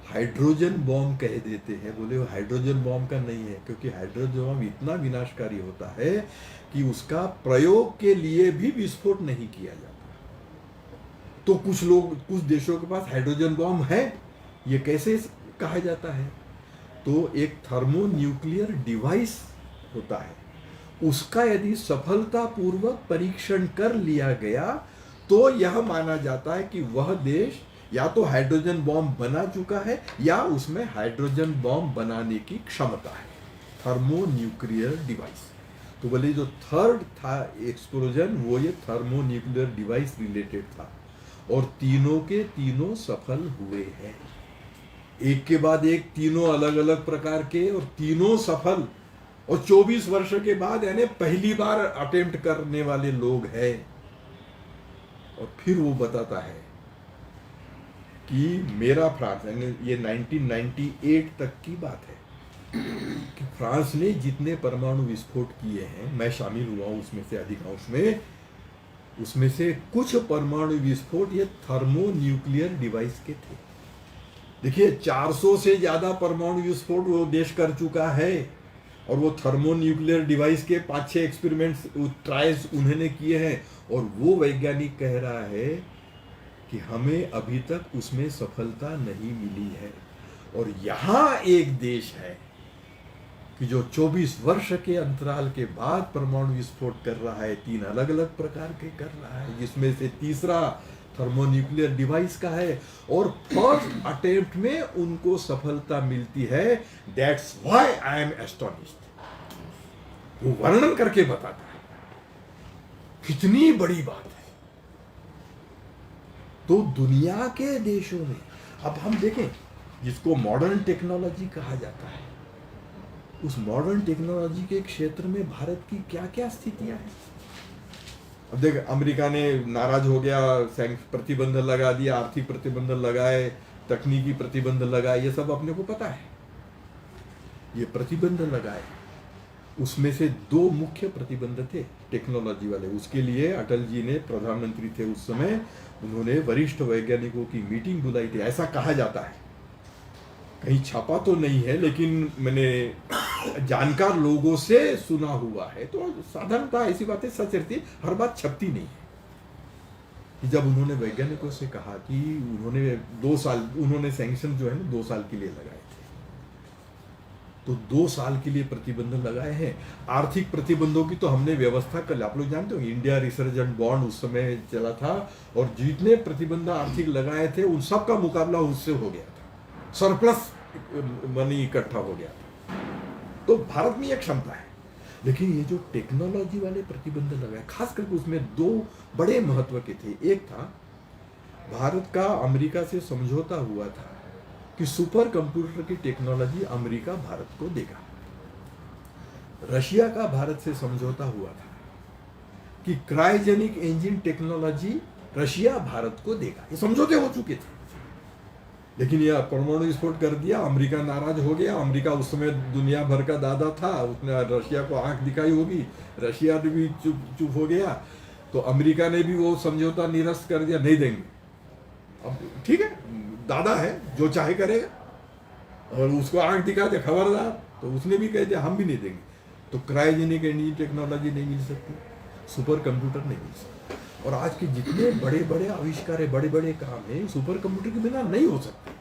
हाइड्रोजन बॉम्ब कह देते हैं, बोले वो हाइड्रोजन बॉम्ब का नहीं है, क्योंकि हाइड्रोजन बॉम्ब इतना विनाशकारी होता है कि उसका प्रयोग के लिए भी विस्फोट नहीं किया जाता। तो कुछ लोग, कुछ देशों के पास हाइड्रोजन बॉम्ब है, ये कैसे कहा जाता है? तो एक थर्मोन्यूक्लियर डिवाइस होता है, उसका यदि सफलतापूर्वक परीक्षण कर लिया गया तो यह माना जाता है कि वह देश या तो हाइड्रोजन बॉम्ब बना चुका है या उसमें हाइड्रोजन बॉम्ब बनाने की क्षमता है, थर्मोन्यूक्लियर डिवाइस। तो बोले जो थर्ड था एक्सप्लोजन, वो ये थर्मोन्यूक्लियर डिवाइस रिलेटेड था, और तीनों के तीनों सफल हुए हैं, एक के बाद एक, तीनों अलग अलग प्रकार के, और तीनों सफल। और 24 वर्ष के बाद, यानी पहली बार अटेम्प्ट करने वाले लोग हैं। और फिर वो बताता है कि मेरा फ्रांस, यानी ये 1998 तक की बात है, कि फ्रांस ने जितने परमाणु विस्फोट किए हैं, मैं शामिल हुआ हूं उसमें से अधिकांश में, उसमें से कुछ परमाणु विस्फोट ये थर्मो न्यूक्लियर डिवाइस के थे। देखिए 400 से ज्यादा परमाणु विस्फोट वो देश कर चुका है, और वो थर्मो न्यूक्लियर डिवाइस के 5-6 एक्सपेरिमेंट्स ट्रायल्स उन्होंने किए हैं, और वो वैज्ञानिक कह रहा है कि हमें अभी तक उसमें सफलता नहीं मिली है। और यहां एक देश है कि जो 24 वर्ष के अंतराल के बाद परमाणु विस्फोट कर रहा है, 3 अलग अलग प्रकार के कर रहा है, जिसमें से तीसरा थर्मोन्यूक्लियर डिवाइस का है, और फर्स्ट अटेम्प्ट में उनको सफलता मिलती है। That's why I am astonished. वो वर्णन करके बताता है कितनी बड़ी बात है। तो दुनिया के देशों में अब हम देखें, जिसको मॉडर्न टेक्नोलॉजी कहा जाता है, उस मॉडर्न टेक्नोलॉजी के क्षेत्र में भारत की क्या क्या स्थितियां हैं। अब देख, अमेरिका ने नाराज हो गया, प्रतिबंध लगा दिया, आर्थिक प्रतिबंध लगाए, तकनीकी प्रतिबंध लगाए, ये सब अपने को पता है। ये प्रतिबंध लगाए, उसमें से 2 मुख्य प्रतिबंध थे टेक्नोलॉजी वाले। उसके लिए अटल जी ने, प्रधानमंत्री थे उस समय, उन्होंने वरिष्ठ वैज्ञानिकों की मीटिंग बुलाई थी, ऐसा कहा जाता है। कहीं छापा तो नहीं है, लेकिन मैंने जानकार लोगों से सुना हुआ है। तो साधारणतः ऐसी बातें सच रहती है, हर बात छपती नहीं है। कि जब उन्होंने वैज्ञानिकों से कहा कि उन्होंने 2 साल, उन्होंने सैंक्शन जो है ना 2 साल के लिए लगाए थे, तो 2 साल के लिए प्रतिबंध लगाए हैं। आर्थिक प्रतिबंधों की तो हमने व्यवस्था कर, आप लोग जानते हो इंडिया रिसर्जेंट बॉन्ड उस समय चला था, और जितने प्रतिबंध आर्थिक लगाए थे उन सब का मुकाबला उससे हो गया था, सरप्लस मनी इकट्ठा हो गया था। तो भारत में यह क्षमता है। लेकिन ये जो टेक्नोलॉजी वाले प्रतिबंध लगाए, खास करके उसमें 2 बड़े महत्व के थे। एक था, भारत का अमेरिका से समझौता हुआ था कि सुपर कंप्यूटर की टेक्नोलॉजी अमेरिका भारत को देगा। रशिया का भारत से समझौता हुआ था कि cryogenic engine technology Russia Bharat को देगा। ये समझौते हो चुके थे, लेकिन यह परमाणु विस्फोट कर दिया, अमेरिका नाराज हो गया। अमेरिका उस समय दुनिया भर का दादा था, उसने रशिया को आंख दिखाई होगी, रशिया ने भी चुप हो गया, तो अमेरिका ने भी वो समझौता निरस्त कर दिया, नहीं देंगे। अब ठीक है, दादा है, जो चाहे करेगा, और उसको आंख दिखा दे खबरदार, तो उसने भी कह दिया हम भी नहीं देंगे। तो क्रायोजेनिक इंजन टेक्नोलॉजी नहीं मिल सकती, सुपर कंप्यूटर नहीं मिल सकता। और आज के जितने बड़े बड़े आविष्कार है, बड़े बड़े काम है, सुपर कंप्यूटर के बिना नहीं हो सकते।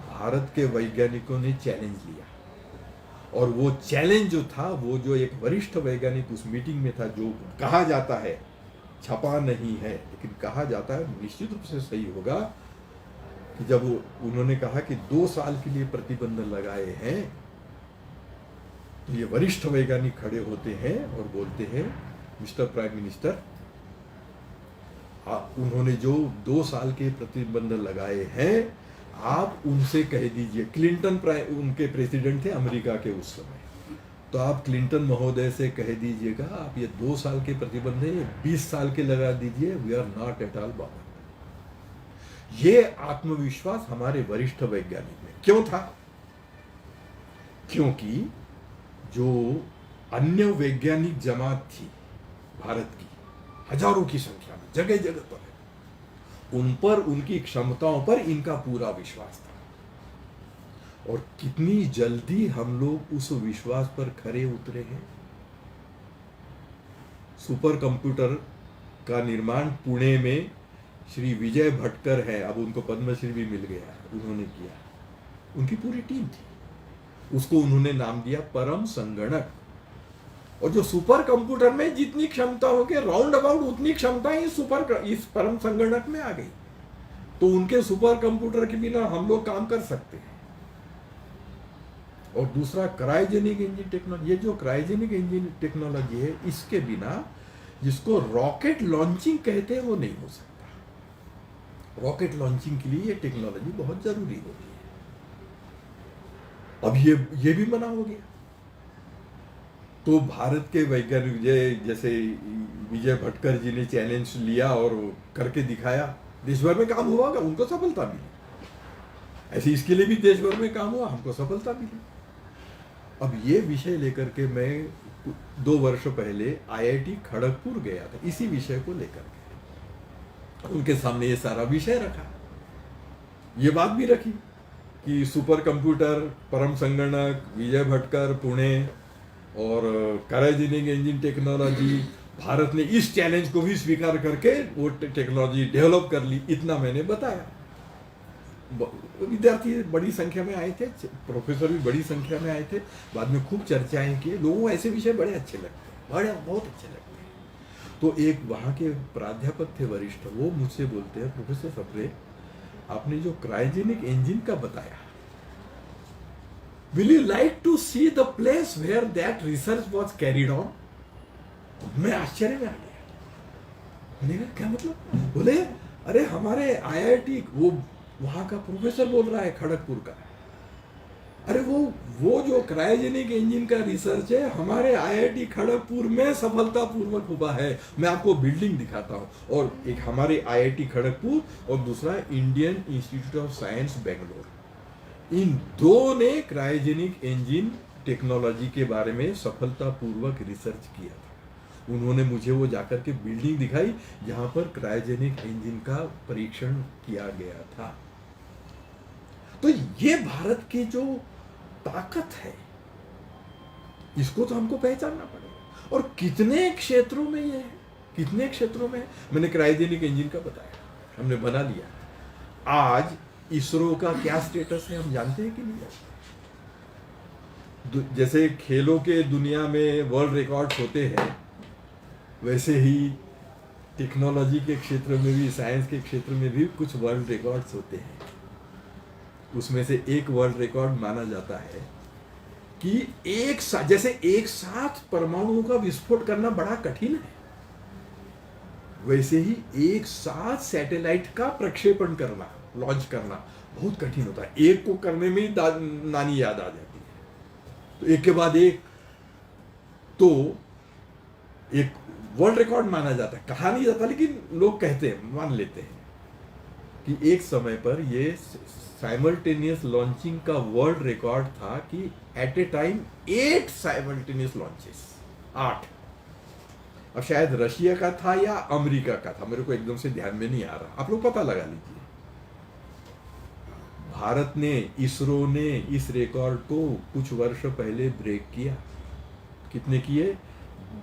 भारत के वैज्ञानिकों ने चैलेंज लिया, और वो चैलेंज जो था, वो जो एक वरिष्ठ वैज्ञानिक उस मीटिंग में था, जो कहा जाता है, छपा नहीं है लेकिन कहा जाता है, निश्चित रूप से सही होगा, कि जब उन्होंने कहा कि 2 साल के लिए प्रतिबंध लगाए हैं, तो ये वरिष्ठ वैज्ञानिक खड़े होते हैं और बोलते हैं, मिस्टर प्राइम मिनिस्टर, उन्होंने जो 2 साल के प्रतिबंध लगाए हैं, आप उनसे कह दीजिए, क्लिंटन उनके प्रेसिडेंट थे अमेरिका के उस समय, तो आप क्लिंटन महोदय से कह दीजिएगा, आप ये 2 साल के प्रतिबंध है, 20 साल के लगा दीजिए, we are not at all bound. ये आत्मविश्वास हमारे वरिष्ठ वैज्ञानिक में क्यों था? क्योंकि जो अन्य वैज्ञानिक जमात थी भारत की, हजारों की संख्या में, जगह जगह पर, उन पर, उनकी क्षमताओं पर इनका पूरा विश्वास था। और कितनी जल्दी हम लोग उस विश्वास पर खरे उतरे हैं। सुपर कंप्यूटर का निर्माण पुणे में श्री विजय भटकर है, अब उनको पद्मश्री भी मिल गया, उन्होंने किया, उनकी पूरी टीम थी। उसको उन्होंने नाम दिया परम संगणक। और जो सुपर कंप्यूटर में जितनी क्षमता होगी, राउंड अबाउट उतनी क्षमता इस परम संगणक में आ गई। तो उनके सुपर कंप्यूटर के बिना हम लोग काम कर सकते हैं। और दूसरा, क्रायोजेनिक इंजन टेक्नोलॉजी। ये जो क्रायोजेनिक इंजन टेक्नोलॉजी है, इसके बिना, जिसको रॉकेट लॉन्चिंग कहते हैं, वो नहीं हो सकता। रॉकेट लॉन्चिंग के लिए ये टेक्नोलॉजी बहुत जरूरी होती है। अब ये भी मना हो गया। तो भारत के वैज्ञानिक जैसे विजय भटकर जी ने चैलेंज लिया और करके दिखाया, देश भर में काम हुआ, उनको सफलता मिली। ऐसे इसके लिए भी देश भर में काम हुआ, हमको सफलता मिली। अब ये विषय लेकर के मैं 2 वर्ष पहले IIT खड़गपुर गया था, इसी विषय को लेकर के उनके सामने ये सारा विषय रखा, ये बात भी रखी कि सुपर कंप्यूटर, परम संगणक, विजय भटकर पुणे और क्रायोजेनिक इंजन टेक्नोलॉजी, भारत ने इस चैलेंज को भी स्वीकार करके वो टेक्नोलॉजी डेवलप कर ली, इतना मैंने बताया। विद्यार्थी बड़ी संख्या में आए थे, प्रोफेसर भी बड़ी संख्या में आए थे, बाद में खूब चर्चाएं की। लोगों को ऐसे विषय बड़े अच्छे लगते हैं, बड़े बहुत अच्छे लगते हैं। तो एक वहाँ के प्राध्यापक थे वरिष्ठ, वो मुझसे बोलते हैं, प्रोफेसर सप्रे, आपने जो क्रायोजेनिक इंजन का बताया, will you like to see the place where that research was carried on? मैं आश्चर्य में आ गया। मैंने कहा क्या मतलब? बोले अरे हमारे IIT, वो वहां का प्रोफेसर बोल रहा है खड़गपुर का, अरे वो जो क्रायोजेनिक इंजन का रिसर्च है हमारे IIT खड़गपुर में सफलतापूर्वक हुआ है। मैं आपको बिल्डिंग दिखाता हूँ, और एक हमारे IIT खड़गपुर और दूसरा Indian Institute of Science Bangalore, इन दो ने क्रायोजेनिक इंजन टेक्नोलॉजी के बारे में सफलतापूर्वक रिसर्च किया था। उन्होंने मुझे वो जाकर के बिल्डिंग दिखाई जहां पर क्रायोजेनिक इंजन का परीक्षण किया गया था। तो ये भारत की जो ताकत है, इसको तो हमको पहचानना पड़ेगा। और कितने क्षेत्रों में ये है, कितने क्षेत्रों में। मैंने क्रायोजेनिक इंजन का बताया, हमने बना लिया। आज इसरो का क्या स्टेटस है हम जानते हैं कि नहीं जानते? जैसे खेलों के दुनिया में वर्ल्ड रिकॉर्ड्स होते हैं, वैसे ही टेक्नोलॉजी के क्षेत्र में भी, साइंस के क्षेत्र में भी कुछ वर्ल्ड रिकॉर्ड्स होते हैं। उसमें से एक वर्ल्ड रिकॉर्ड माना जाता है कि जैसे एक साथ परमाणुओं का विस्फोट करना बड़ा कठिन है, वैसे ही एक साथ सैटेलाइट का प्रक्षेपण करना, लॉन्च करना बहुत कठिन होता है। एक को करने में ही नानी याद आ जाती है, तो एक के बाद एक, तो एक वर्ल्ड रिकॉर्ड माना जाता है। कहा नहीं जाता, लेकिन लोग कहते हैं, मान लेते हैं कि एक समय पर ये साइमल्टेनियस लॉन्चिंग का वर्ल्ड रिकॉर्ड था कि at a time 8 simultaneous launches, 8। अब शायद रशिया का था या अमेरिका का था, मेरे को एकदम से ध्यान में नहीं आ रहा, आप लोग पता लगा लीजिए। भारत ने, इसरो ने इस रिकॉर्ड को कुछ वर्ष पहले ब्रेक किया। कितने किए?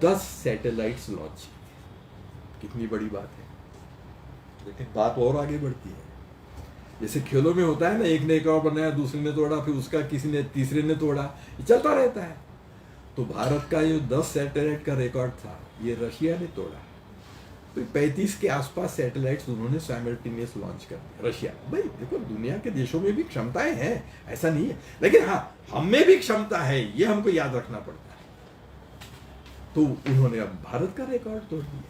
10 सैटेलाइट्स लॉन्च। कितनी बड़ी बात है। लेकिन बात और आगे बढ़ती है। जैसे खेलों में होता है ना, एक ने एक और बनाया, दूसरे ने तोड़ा, फिर उसका किसी ने, तीसरे ने तोड़ा, ये चलता रहता है। तो भारत का ये 10 सैटेलाइट का रिकॉर्ड था, ये रशिया ने तोड़ा। तो 35 के आसपास सैटेलाइट्स उन्होंने साइमल्टेनियस लॉन्च कर दिया। रशिया, भाई देखो दुनिया के देशों में भी क्षमताएं हैं, ऐसा नहीं है, लेकिन हाँ हम में भी क्षमता है, ये हमको याद रखना पड़ता है। तो उन्होंने अब भारत का रिकॉर्ड तोड़ दिया।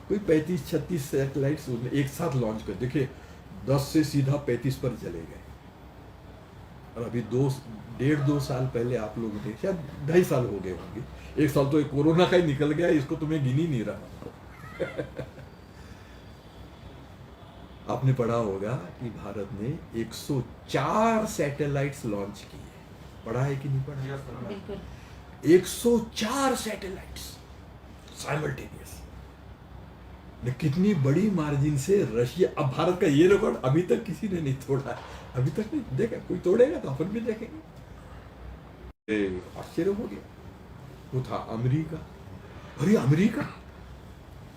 कोई 35-36 सैटेलाइट्स एक साथ लॉन्च कर, देखिए 10 से सीधा 35 पर चले गए। और अभी 1.5-2 साल पहले आप लोगों ने, शायद 2.5 साल हो गए होंगे, 1 साल तो कोरोना का ही निकल गया, इसको तुम्हें गिन ही नहीं रहा। आपने पढ़ा होगा कि भारत ने 104 सैटेलाइट्स लॉन्च किए। पढ़ा है कि नहीं पढ़ा? 104 सैटेलाइट्स साइमल्टेनियस। कितनी बड़ी मार्जिन से रशिया, अब भारत का ये रिकॉर्ड अभी तक किसी ने नहीं तोड़ा है, अभी तक नहीं देखा। कोई तोड़ेगा तो अपन भी देखेंगे। आश्चर्य हो गया। वो था अमेरिका। अरे अमेरिका,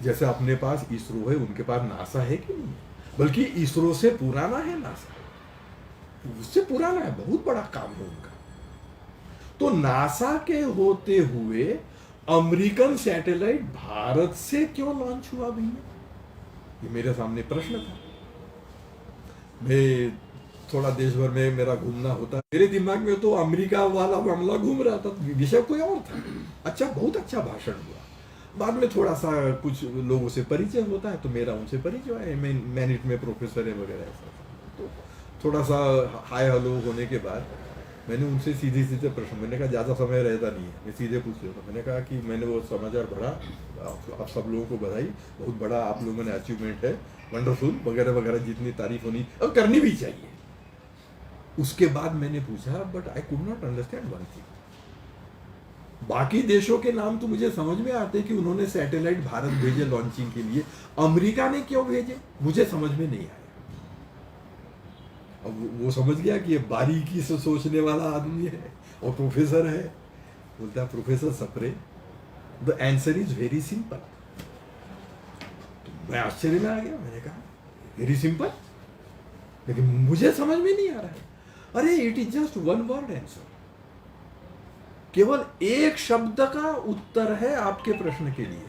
जैसे अपने पास इसरो है, उनके पास नासा है कि नहीं है? बल्कि इसरो से पुराना है नासा, उससे पुराना है, बहुत बड़ा काम है उनका। तो नासा के होते हुए अमेरिकन सैटेलाइट भारत से क्यों लॉन्च हुआ भैया? ये मेरे सामने प्रश्न था। मैं थोड़ा देश भर में मेरा घूमना होता, मेरे दिमाग में तो अमेरिका वाला मामला घूम रहा था, विषय कोई और था। अच्छा, बहुत अच्छा भाषण हुआ। बाद में थोड़ा सा कुछ लोगों से परिचय होता है, तो मेरा उनसे परिचय है, मैनेट में प्रोफेसर है वगैरह ऐसा। तो थोड़ा सा हाय हेलो होने के बाद मैंने उनसे सीधे सीधे प्रश्न, मैंने कहा ज़्यादा समय रहता नहीं है, मैं सीधे पूछ लेता हूँ। मैंने कहा कि मैंने वो समाचार पढ़ा, आप सब लोगों को बधाई, बहुत बड़ा आप लोगों ने अचीवमेंट है, वंडरफुल वगैरह वगैरह, जितनी तारीफ होनी और करनी भी चाहिए। उसके बाद मैंने पूछा, but I could not understand one thing, बाकी देशों के नाम तो मुझे समझ में आते कि उन्होंने सैटेलाइट भारत भेजे लॉन्चिंग के लिए, अमेरिका ने क्यों भेजे मुझे समझ में नहीं आया। अब वो समझ गया कि ये बारीकी से सोचने वाला आदमी है और प्रोफेसर है। बोलता है professor Sapre, the answer is very simple. तो मैं आश्चर्य में आ गया, मैंने कहा वेरी सिंपल, लेकिन मुझे समझ में नहीं आ रहा है। अरे it is just one word answer, केवल एक शब्द का उत्तर है आपके प्रश्न के लिए।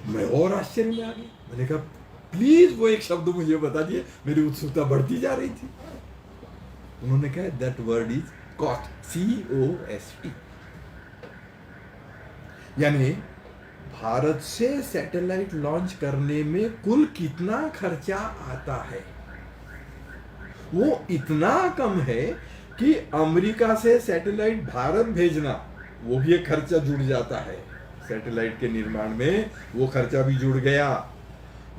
मैं और आश्चर्य में आ गया, मैंने कहा प्लीज वो एक शब्द मुझे बता दिए, मेरी उत्सुकता बढ़ती जा रही थी। उन्होंने कहा that word is cost, COST। यानी भारत से सैटेलाइट लॉन्च करने में कुल कितना खर्चा आता है, वो इतना कम है कि अमेरिका से सैटेलाइट भारत भेजना वो भी एक खर्चा जुड़ जाता है। सैटेलाइट के निर्माण में वो खर्चा भी जुड़ गया।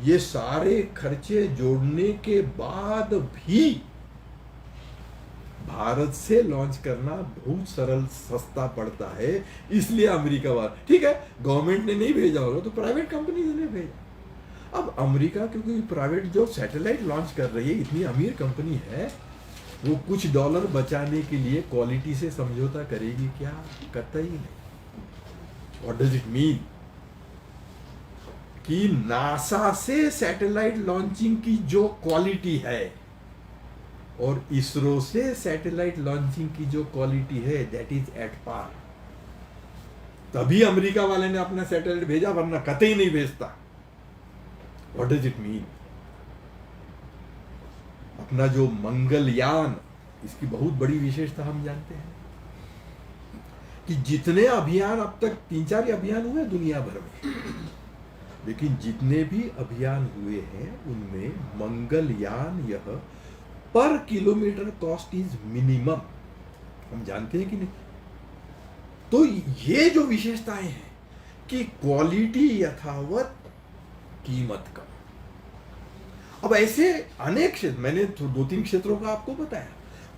ये सारे खर्चे जोड़ने के बाद भी भारत से लॉन्च करना बहुत सरल सस्ता पड़ता है, इसलिए अमेरिका वाला, ठीक है गवर्नमेंट ने नहीं भेजा होगा तो प्राइवेट कंपनी ने भेजा। अब अमेरिका क्योंकि प्राइवेट जो सैटेलाइट लॉन्च कर रही है इतनी अमीर कंपनी है, वो कुछ डॉलर बचाने के लिए क्वालिटी से समझौता करेगी क्या? कतई नहीं। व्हाट डज इट मीन कि नासा से सैटेलाइट लॉन्चिंग की जो क्वालिटी है और इसरो से सैटेलाइट लॉन्चिंग की जो क्वालिटी है दैट इज एट पार। तभी अमेरिका वाले ने अपना सैटेलाइट भेजा, वरना कतई नहीं भेजता। What does it mean? अपना जो मंगलयान, इसकी बहुत बड़ी विशेषता हम जानते हैं कि जितने अभियान अब तक 3-4 अभियान हुए दुनिया भर में, लेकिन जितने भी अभियान हुए हैं उनमें मंगलयान यह पर किलोमीटर कॉस्ट इज मिनिमम, हम जानते हैं कि नहीं? तो ये जो विशेषताएं हैं कि क्वालिटी यथावत, कीमत कम। अब ऐसे अनेक क्षेत्र, मैंने 2-3 क्षेत्रों का आपको बताया।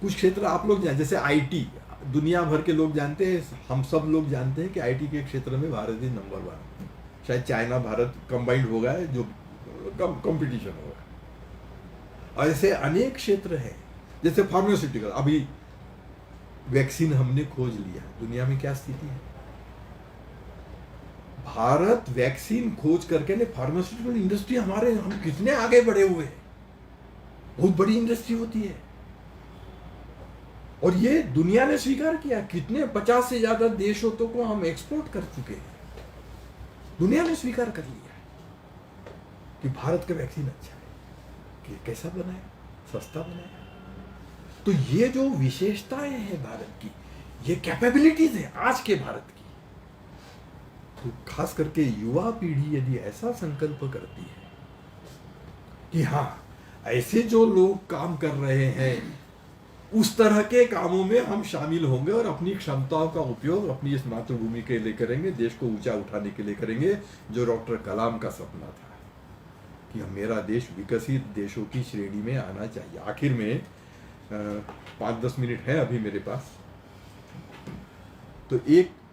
कुछ क्षेत्र आप लोग जानते, जैसे आईटी, दुनिया भर के लोग जानते हैं, हम सब लोग जानते हैं कि आईटी के क्षेत्र में भारत इज नंबर 1। शायद चाइना भारत कंबाइंड होगा, जो कंपटीशन होगा। ऐसे अनेक क्षेत्र हैं, जैसे फार्मास्यूटिकल, अभी वैक्सीन हमने खोज लिया, दुनिया में क्या स्थिति है? भारत वैक्सीन खोज करके ने, फार्मास्यूटिकल इंडस्ट्री हमारे, हम कितने आगे बढ़े हुए हैं, बहुत बड़ी इंडस्ट्री होती है। और ये दुनिया ने स्वीकार किया, कितने 50 से ज्यादा देशों को हम एक्सपोर्ट कर चुके हैं। दुनिया ने स्वीकार कर लिया कि भारत का वैक्सीन अच्छा है, कि कैसा बनाया, सस्ता बनाया। तो ये जो विशेषताएं हैं भारत की, ये कैपेबिलिटीज है आज के भारत की। तो खास करके युवा पीढ़ी यदि ऐसा संकल्प करती है कि हाँ, ऐसे जो लोग काम कर रहे हैं उस तरह के कामों में हम शामिल होंगे और अपनी क्षमताओं का उपयोग अपनी इस मातृभूमि के लिए करेंगे, देश को ऊंचा उठाने के लिए करेंगे, जो डॉक्टर कलाम का सपना था कि मेरा देश विकसित देशों की श्रेणी में आना चाहिए। आखिर में 5-10 मिनट है अभी मेरे पास, तो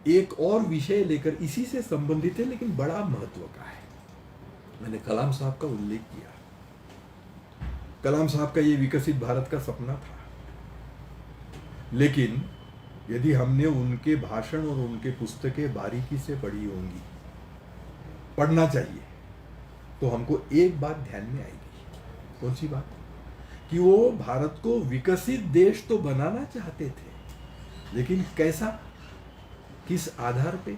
एक और विषय लेकर, इसी से संबंधित है लेकिन बड़ा महत्व का है। मैंने कलाम साहब का उल्लेख किया, कलाम साहब का ये विकसित भारत का सपना था, लेकिन यदि हमने उनके भाषण और उनके पुस्तकें बारीकी से पढ़ी होंगी, पढ़ना चाहिए, तो हमको एक बात ध्यान में आएगी। कौन सी बात? कि वो भारत को विकसित देश तो बनाना चाहते थे, लेकिन कैसा, किस आधार पे?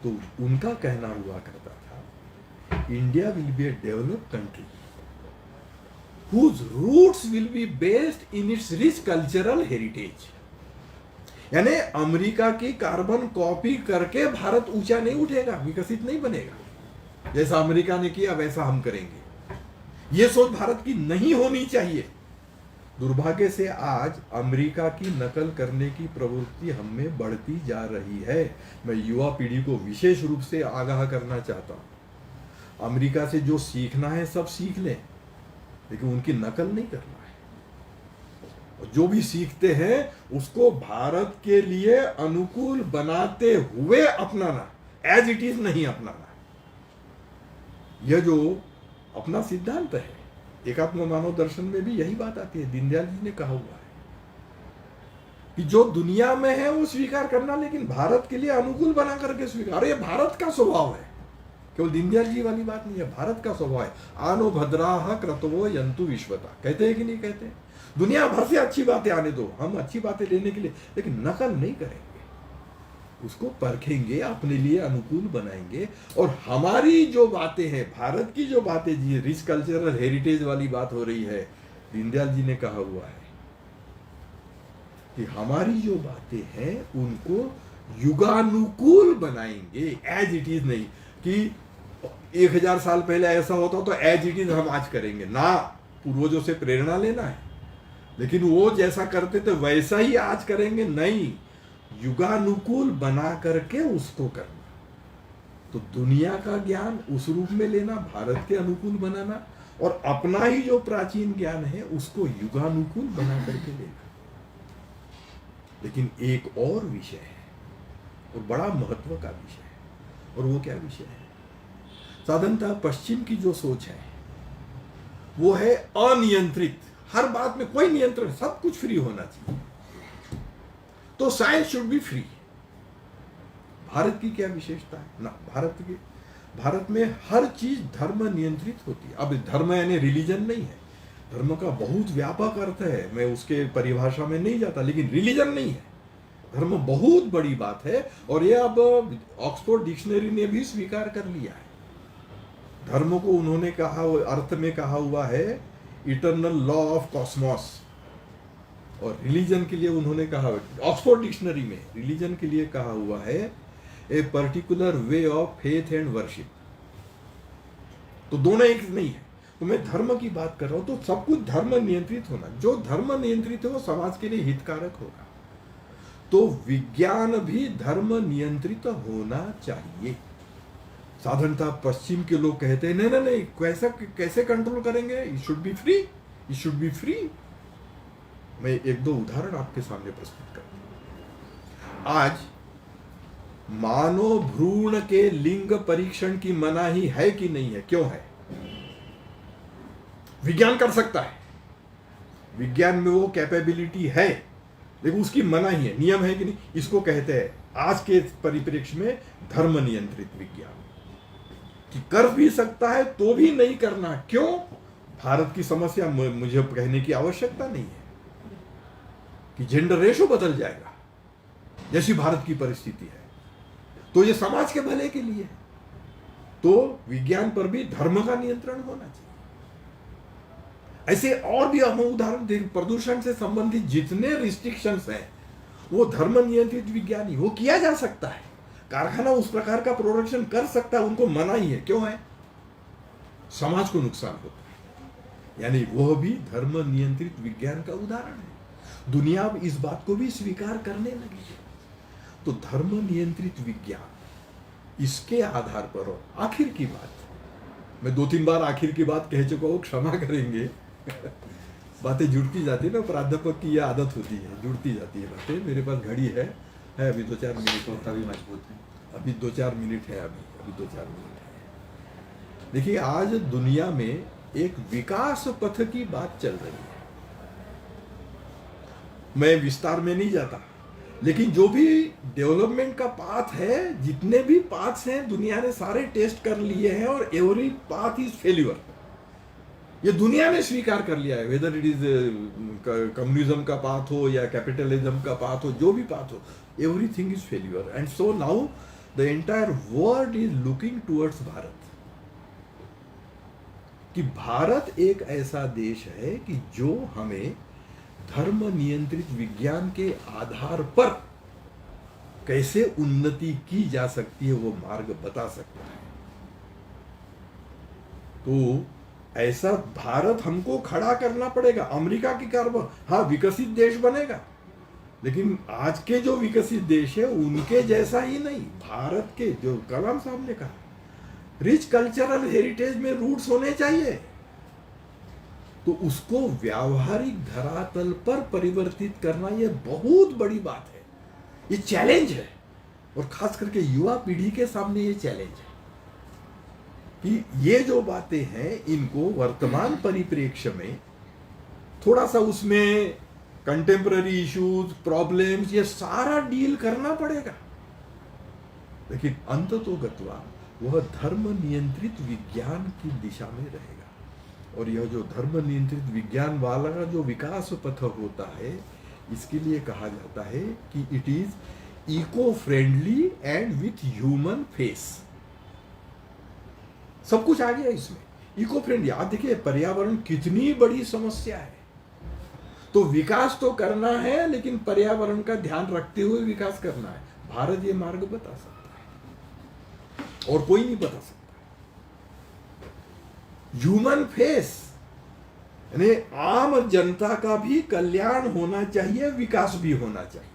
तो उनका कहना हुआ करता था, India will be A developed country whose roots will be based in its rich cultural heritage। यानी अमेरिका की कार्बन कॉपी करके भारत ऊंचा नहीं उठेगा, विकसित नहीं बनेगा। जैसा अमेरिका ने किया वैसा हम करेंगे, ये सोच भारत की नहीं होनी चाहिए। दुर्भाग्य से आज अमेरिका की नकल करने की प्रवृत्ति हम में बढ़ती जा रही है। मैं युवा पीढ़ी को विशेष रूप से आगाह करना चाहता हूं, अमेरिका से जो सीखना है सब सीख लें, लेकिन उनकी नकल नहीं करना है। जो भी सीखते हैं उसको भारत के लिए अनुकूल बनाते हुए अपनाना, एज इट इज नहीं अपनाना। यह जो अपना सिद्धांत है, एकात्म मानव दर्शन में भी यही बात आती है। दीनदयाल जी ने कहा हुआ है कि जो दुनिया में है वो स्वीकार करना, लेकिन भारत के लिए अनुकूल बना करके स्वीकार। ये भारत का स्वभाव है, केवल दीनदयाल जी वाली बात नहीं है, भारत का स्वभाव है। आनो भद्राह क्रतवो यंतु विश्वता, कहते हैं कि नहीं कहते? दुनिया भर से अच्छी बातें आने दो, हम अच्छी बातें लेने के लिए, लेकिन नकल नहीं करेंगे, उसको परखेंगे, अपने लिए अनुकूल बनाएंगे। और हमारी जो बातें हैं, भारत की जो बातें जी रिच कल्चरल हेरिटेज वाली बात हो रही है, दीनदयाल जी ने कहा हुआ है कि हमारी जो बातें हैं उनको युगानुकूल बनाएंगे, एज इट इज नहीं कि 1000 साल पहले ऐसा होता तो एज इट इज हम आज करेंगे ना। पूर्वजों से प्रेरणा लेना है, लेकिन वो जैसा करते थे वैसा ही आज करेंगे नहीं, युगानुकूल बना करके उसको करना। तो दुनिया का ज्ञान उस रूप में लेना, भारत के अनुकूल बनाना, और अपना ही जो प्राचीन ज्ञान है उसको युगानुकूल बना करके लेना। लेकिन एक और विषय है, और बड़ा महत्व का विषय है, और वो क्या विषय है? साधारणतः पश्चिम की जो सोच है वो है अनियंत्रित, हर बात में कोई नियंत्रण, सब कुछ फ्री होना चाहिए, तो science should be free. Bharat की क्या विशेषता है ना? भारत में हर चीज धर्म नियंत्रित होती है। अब धर्म यानी रिलीजन नहीं है, धर्म का बहुत व्यापक अर्थ है, मैं उसके परिभाषा में नहीं जाता, लेकिन रिलीजन नहीं है, धर्म बहुत बड़ी बात है। और ये अब ऑक्सफोर्ड डिक्शनरी ने भी स्वीकार कर लिया है। धर्म को उन्होंने कहा, अर्थ में कहा हुआ है इटर्नल लॉ ऑफ कॉस्मोस, और रिलीजन के लिए उन्होंने कहा, ऑक्सफोर्ड डिक्शनरी में रिलीजन के लिए कहा हुआ है a particular way of faith and worship. तो दोनों एक नहीं है। तो मैं धर्म की बात कर रहा हूं, तो सब कुछ धर्म नियंत्रित होना, जो धर्म नियंत्रित है वो समाज के लिए हितकारक होगा। तो विज्ञान भी धर्म नियंत्रित होना चाहिए। साधारणतः पश्चिम के लोग कहते हैं नहीं नहीं, कैसे कंट्रोल करेंगे, it should be free, it should be free. मैं एक दो उदाहरण आपके सामने प्रस्तुत करता हूं। आज मानव भ्रूण के लिंग परीक्षण की मनाही है कि नहीं है? क्यों है? विज्ञान कर सकता है, विज्ञान में वो कैपेबिलिटी है, लेकिन उसकी मनाही है, नियम है कि नहीं? इसको कहते हैं आज के परिप्रेक्ष्य में धर्म नियंत्रित विज्ञान, कि कर भी सकता है तो भी नहीं करना। क्यों? भारत की समस्या मुझे कहने की आवश्यकता नहीं है कि जेंडर रेशो बदल जाएगा, जैसी भारत की परिस्थिति है, तो ये समाज के भले के लिए है। तो विज्ञान पर भी धर्म का नियंत्रण होना चाहिए। ऐसे और भी हम उदाहरण देख, प्रदूषण से संबंधित जितने रिस्ट्रिक्शंस हैं वो धर्म नियंत्रित विज्ञान ही, वो किया जा सकता है। कारखाना उस प्रकार का प्रोडक्शन कर सकता है, उनको मना ही है। क्यों है? समाज को नुकसान होता है, यानी वह भी धर्म नियंत्रित विज्ञान का उदाहरण है। दुनिया अब इस बात को भी स्वीकार करने लगी है। तो धर्म नियंत्रित विज्ञान, इसके आधार पर, और आखिर की बात, मैं 2-3 बार आखिर की बात कह चुका हूं, क्षमा करेंगे बातें जुड़ती जाती है ना, प्राध्यापक की यह आदत होती है, जुड़ती जाती है बातें। मेरे पास घड़ी है अभी 2-4 मिनट, तो तभी मजबूत है, अभी 2-4 मिनट है, अभी 2-4 मिनट है। देखिए, आज दुनिया में एक विकास पथ की बात चल रही है। मैं विस्तार में नहीं जाता, लेकिन जो भी डेवलपमेंट का पाथ है, जितने भी पाथ्स हैं दुनिया ने सारे टेस्ट कर लिए हैं, और एवरी पाथ इज फेल्यूर। ये दुनिया ने स्वीकार कर लिया है, वेदर इट इज कम्युनिज्म का पाथ हो या कैपिटलिज्म का पाथ हो, जो भी पाथ हो, everything is failure. And so now the entire world is looking towards Bharat, कि भारत एक ऐसा देश है कि जो हमें धर्म नियंत्रित विज्ञान के आधार पर कैसे उन्नति की जा सकती है वो मार्ग बता सकता है। तो ऐसा भारत हमको खड़ा करना पड़ेगा। अमेरिका की कारवा, हाँ, विकसित देश बनेगा, लेकिन आज के जो विकसित देश है उनके जैसा ही नहीं। भारत के, जो कलाम साहब ने कहा, रिच कल्चरल हेरिटेज में रूट्स होने चाहिए। तो उसको व्यावहारिक धरातल पर परिवर्तित करना ये बहुत बड़ी बात है, ये चैलेंज है। और खास करके युवा पीढ़ी के सामने ये चैलेंज है कि ये जो बातें हैं इनको वर्तमान परिप्रेक्ष्य में थोड़ा सा उसमें कंटेम्पररी इश्यूज, प्रॉब्लम्स, ये सारा डील करना पड़ेगा। लेकिन अंततोगत्वा वह धर्म नियंत्रित विज्ञान की दिशा में रहेगा। और यह जो धर्म नियंत्रित विज्ञान वाला जो विकास पथ होता है, इसके लिए कहा जाता है कि it is eco friendly and with human face. सब कुछ आ गया इसमें, इको फ्रेंडली। आप देखिए पर्यावरण कितनी बड़ी समस्या है, तो विकास तो करना है लेकिन पर्यावरण का ध्यान रखते हुए विकास करना है। भारत ये मार्ग बता सकता है और कोई नहीं बता सकता। ह्यूमन फेस यानी आम जनता का भी कल्याण होना चाहिए, विकास भी होना चाहिए।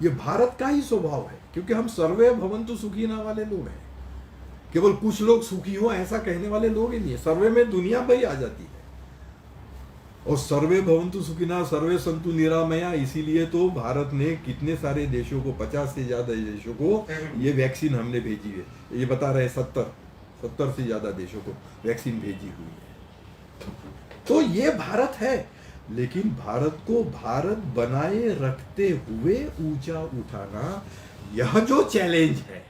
ये भारत का ही स्वभाव है, क्योंकि हम सर्वे भवन्तु सुखिनः वाले लोग हैं। केवल कुछ लोग सुखी हो ऐसा कहने वाले लोग ही नहीं है। सर्वे में दुनिया भर आ जाती है। और सर्वे भवन्तु सुखिनः, सर्वे सन्तु निरामया, इसीलिए तो भारत ने कितने सारे देशों को, 50 से ज्यादा देशों को ये वैक्सीन हमने भेजी है। ये बता रहे 70 से ज्यादा देशों को वैक्सीन भेजी हुई है। तो ये भारत है, लेकिन भारत को भारत बनाए रखते हुए ऊंचा उठाना, यह जो चैलेंज है,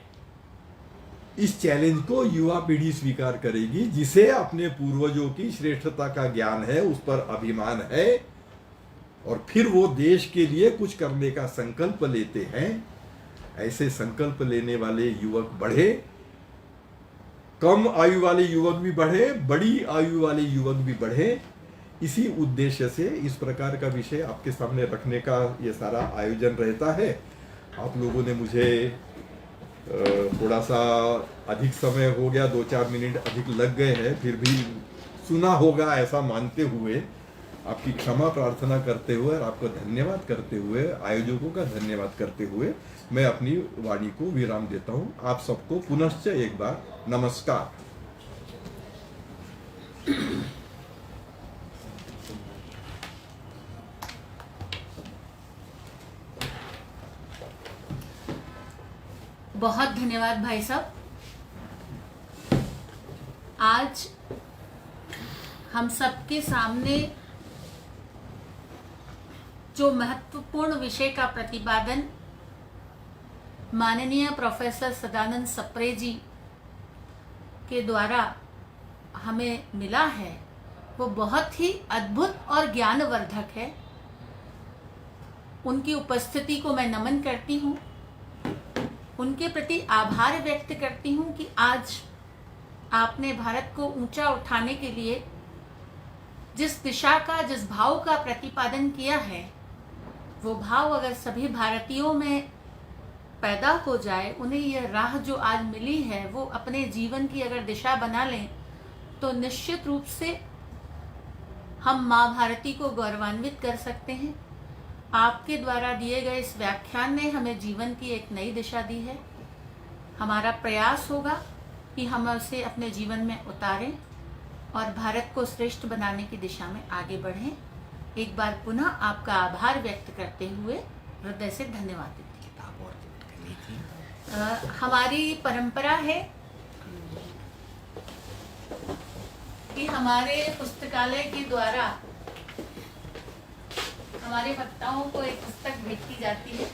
इस चैलेंज को युवा पीढ़ी स्वीकार करेगी, जिसे अपने पूर्वजों की श्रेष्ठता का ज्ञान है, उस पर अभिमान है, और फिर वो देश के लिए कुछ करने का संकल्प लेते हैं। ऐसे संकल्प लेने वाले युवक बढ़े, कम आयु वाले युवक भी बढ़े, बड़ी आयु वाले युवक भी बढ़े। इसी उद्देश्य से इस प्रकार का विषय आपके सामने रखने का ये सारा आयोजन रहता है। आप लोगों ने मुझे थोड़ा सा अधिक समय हो गया, 2-4 मिनट अधिक लग गए हैं, फिर भी सुना होगा ऐसा मानते हुए आपकी क्षमा प्रार्थना करते हुए और आपको धन्यवाद करते हुए, आयोजकों का धन्यवाद करते हुए मैं अपनी वाणी को विराम देता हूं। आप सबको पुनश्च एक बार नमस्कार। बहुत धन्यवाद भाई साहब। आज हम सबके सामने जो महत्वपूर्ण विषय का प्रतिपादन माननीय प्रोफेसर सदानंद सप्रे जी के द्वारा हमें मिला है, वो बहुत ही अद्भुत और ज्ञानवर्धक है। उनकी उपस्थिति को मैं नमन करती हूँ, उनके प्रति आभार व्यक्त करती हूँ कि आज आपने भारत को ऊंचा उठाने के लिए जिस दिशा का, जिस भाव का प्रतिपादन किया है, वो भाव अगर सभी भारतीयों में पैदा हो जाए, उन्हें यह राह जो आज मिली है वो अपने जीवन की अगर दिशा बना लें, तो निश्चित रूप से हम माँ भारती को गौरवान्वित कर सकते हैं। आपके द्वारा दिए गए इस व्याख्यान ने हमें जीवन की एक नई दिशा दी है। हमारा प्रयास होगा कि हम उसे अपने जीवन में उतारें और भारत को श्रेष्ठ बनाने की दिशा में आगे बढ़ें। एक बार पुनः आपका आभार व्यक्त करते हुए हृदय से धन्यवाद देती हूँ। हमारी परंपरा है कि हमारे पुस्तकालय के द्वारा हमारे वक्ताओं को एक पुस्तक भेंट की जाती है।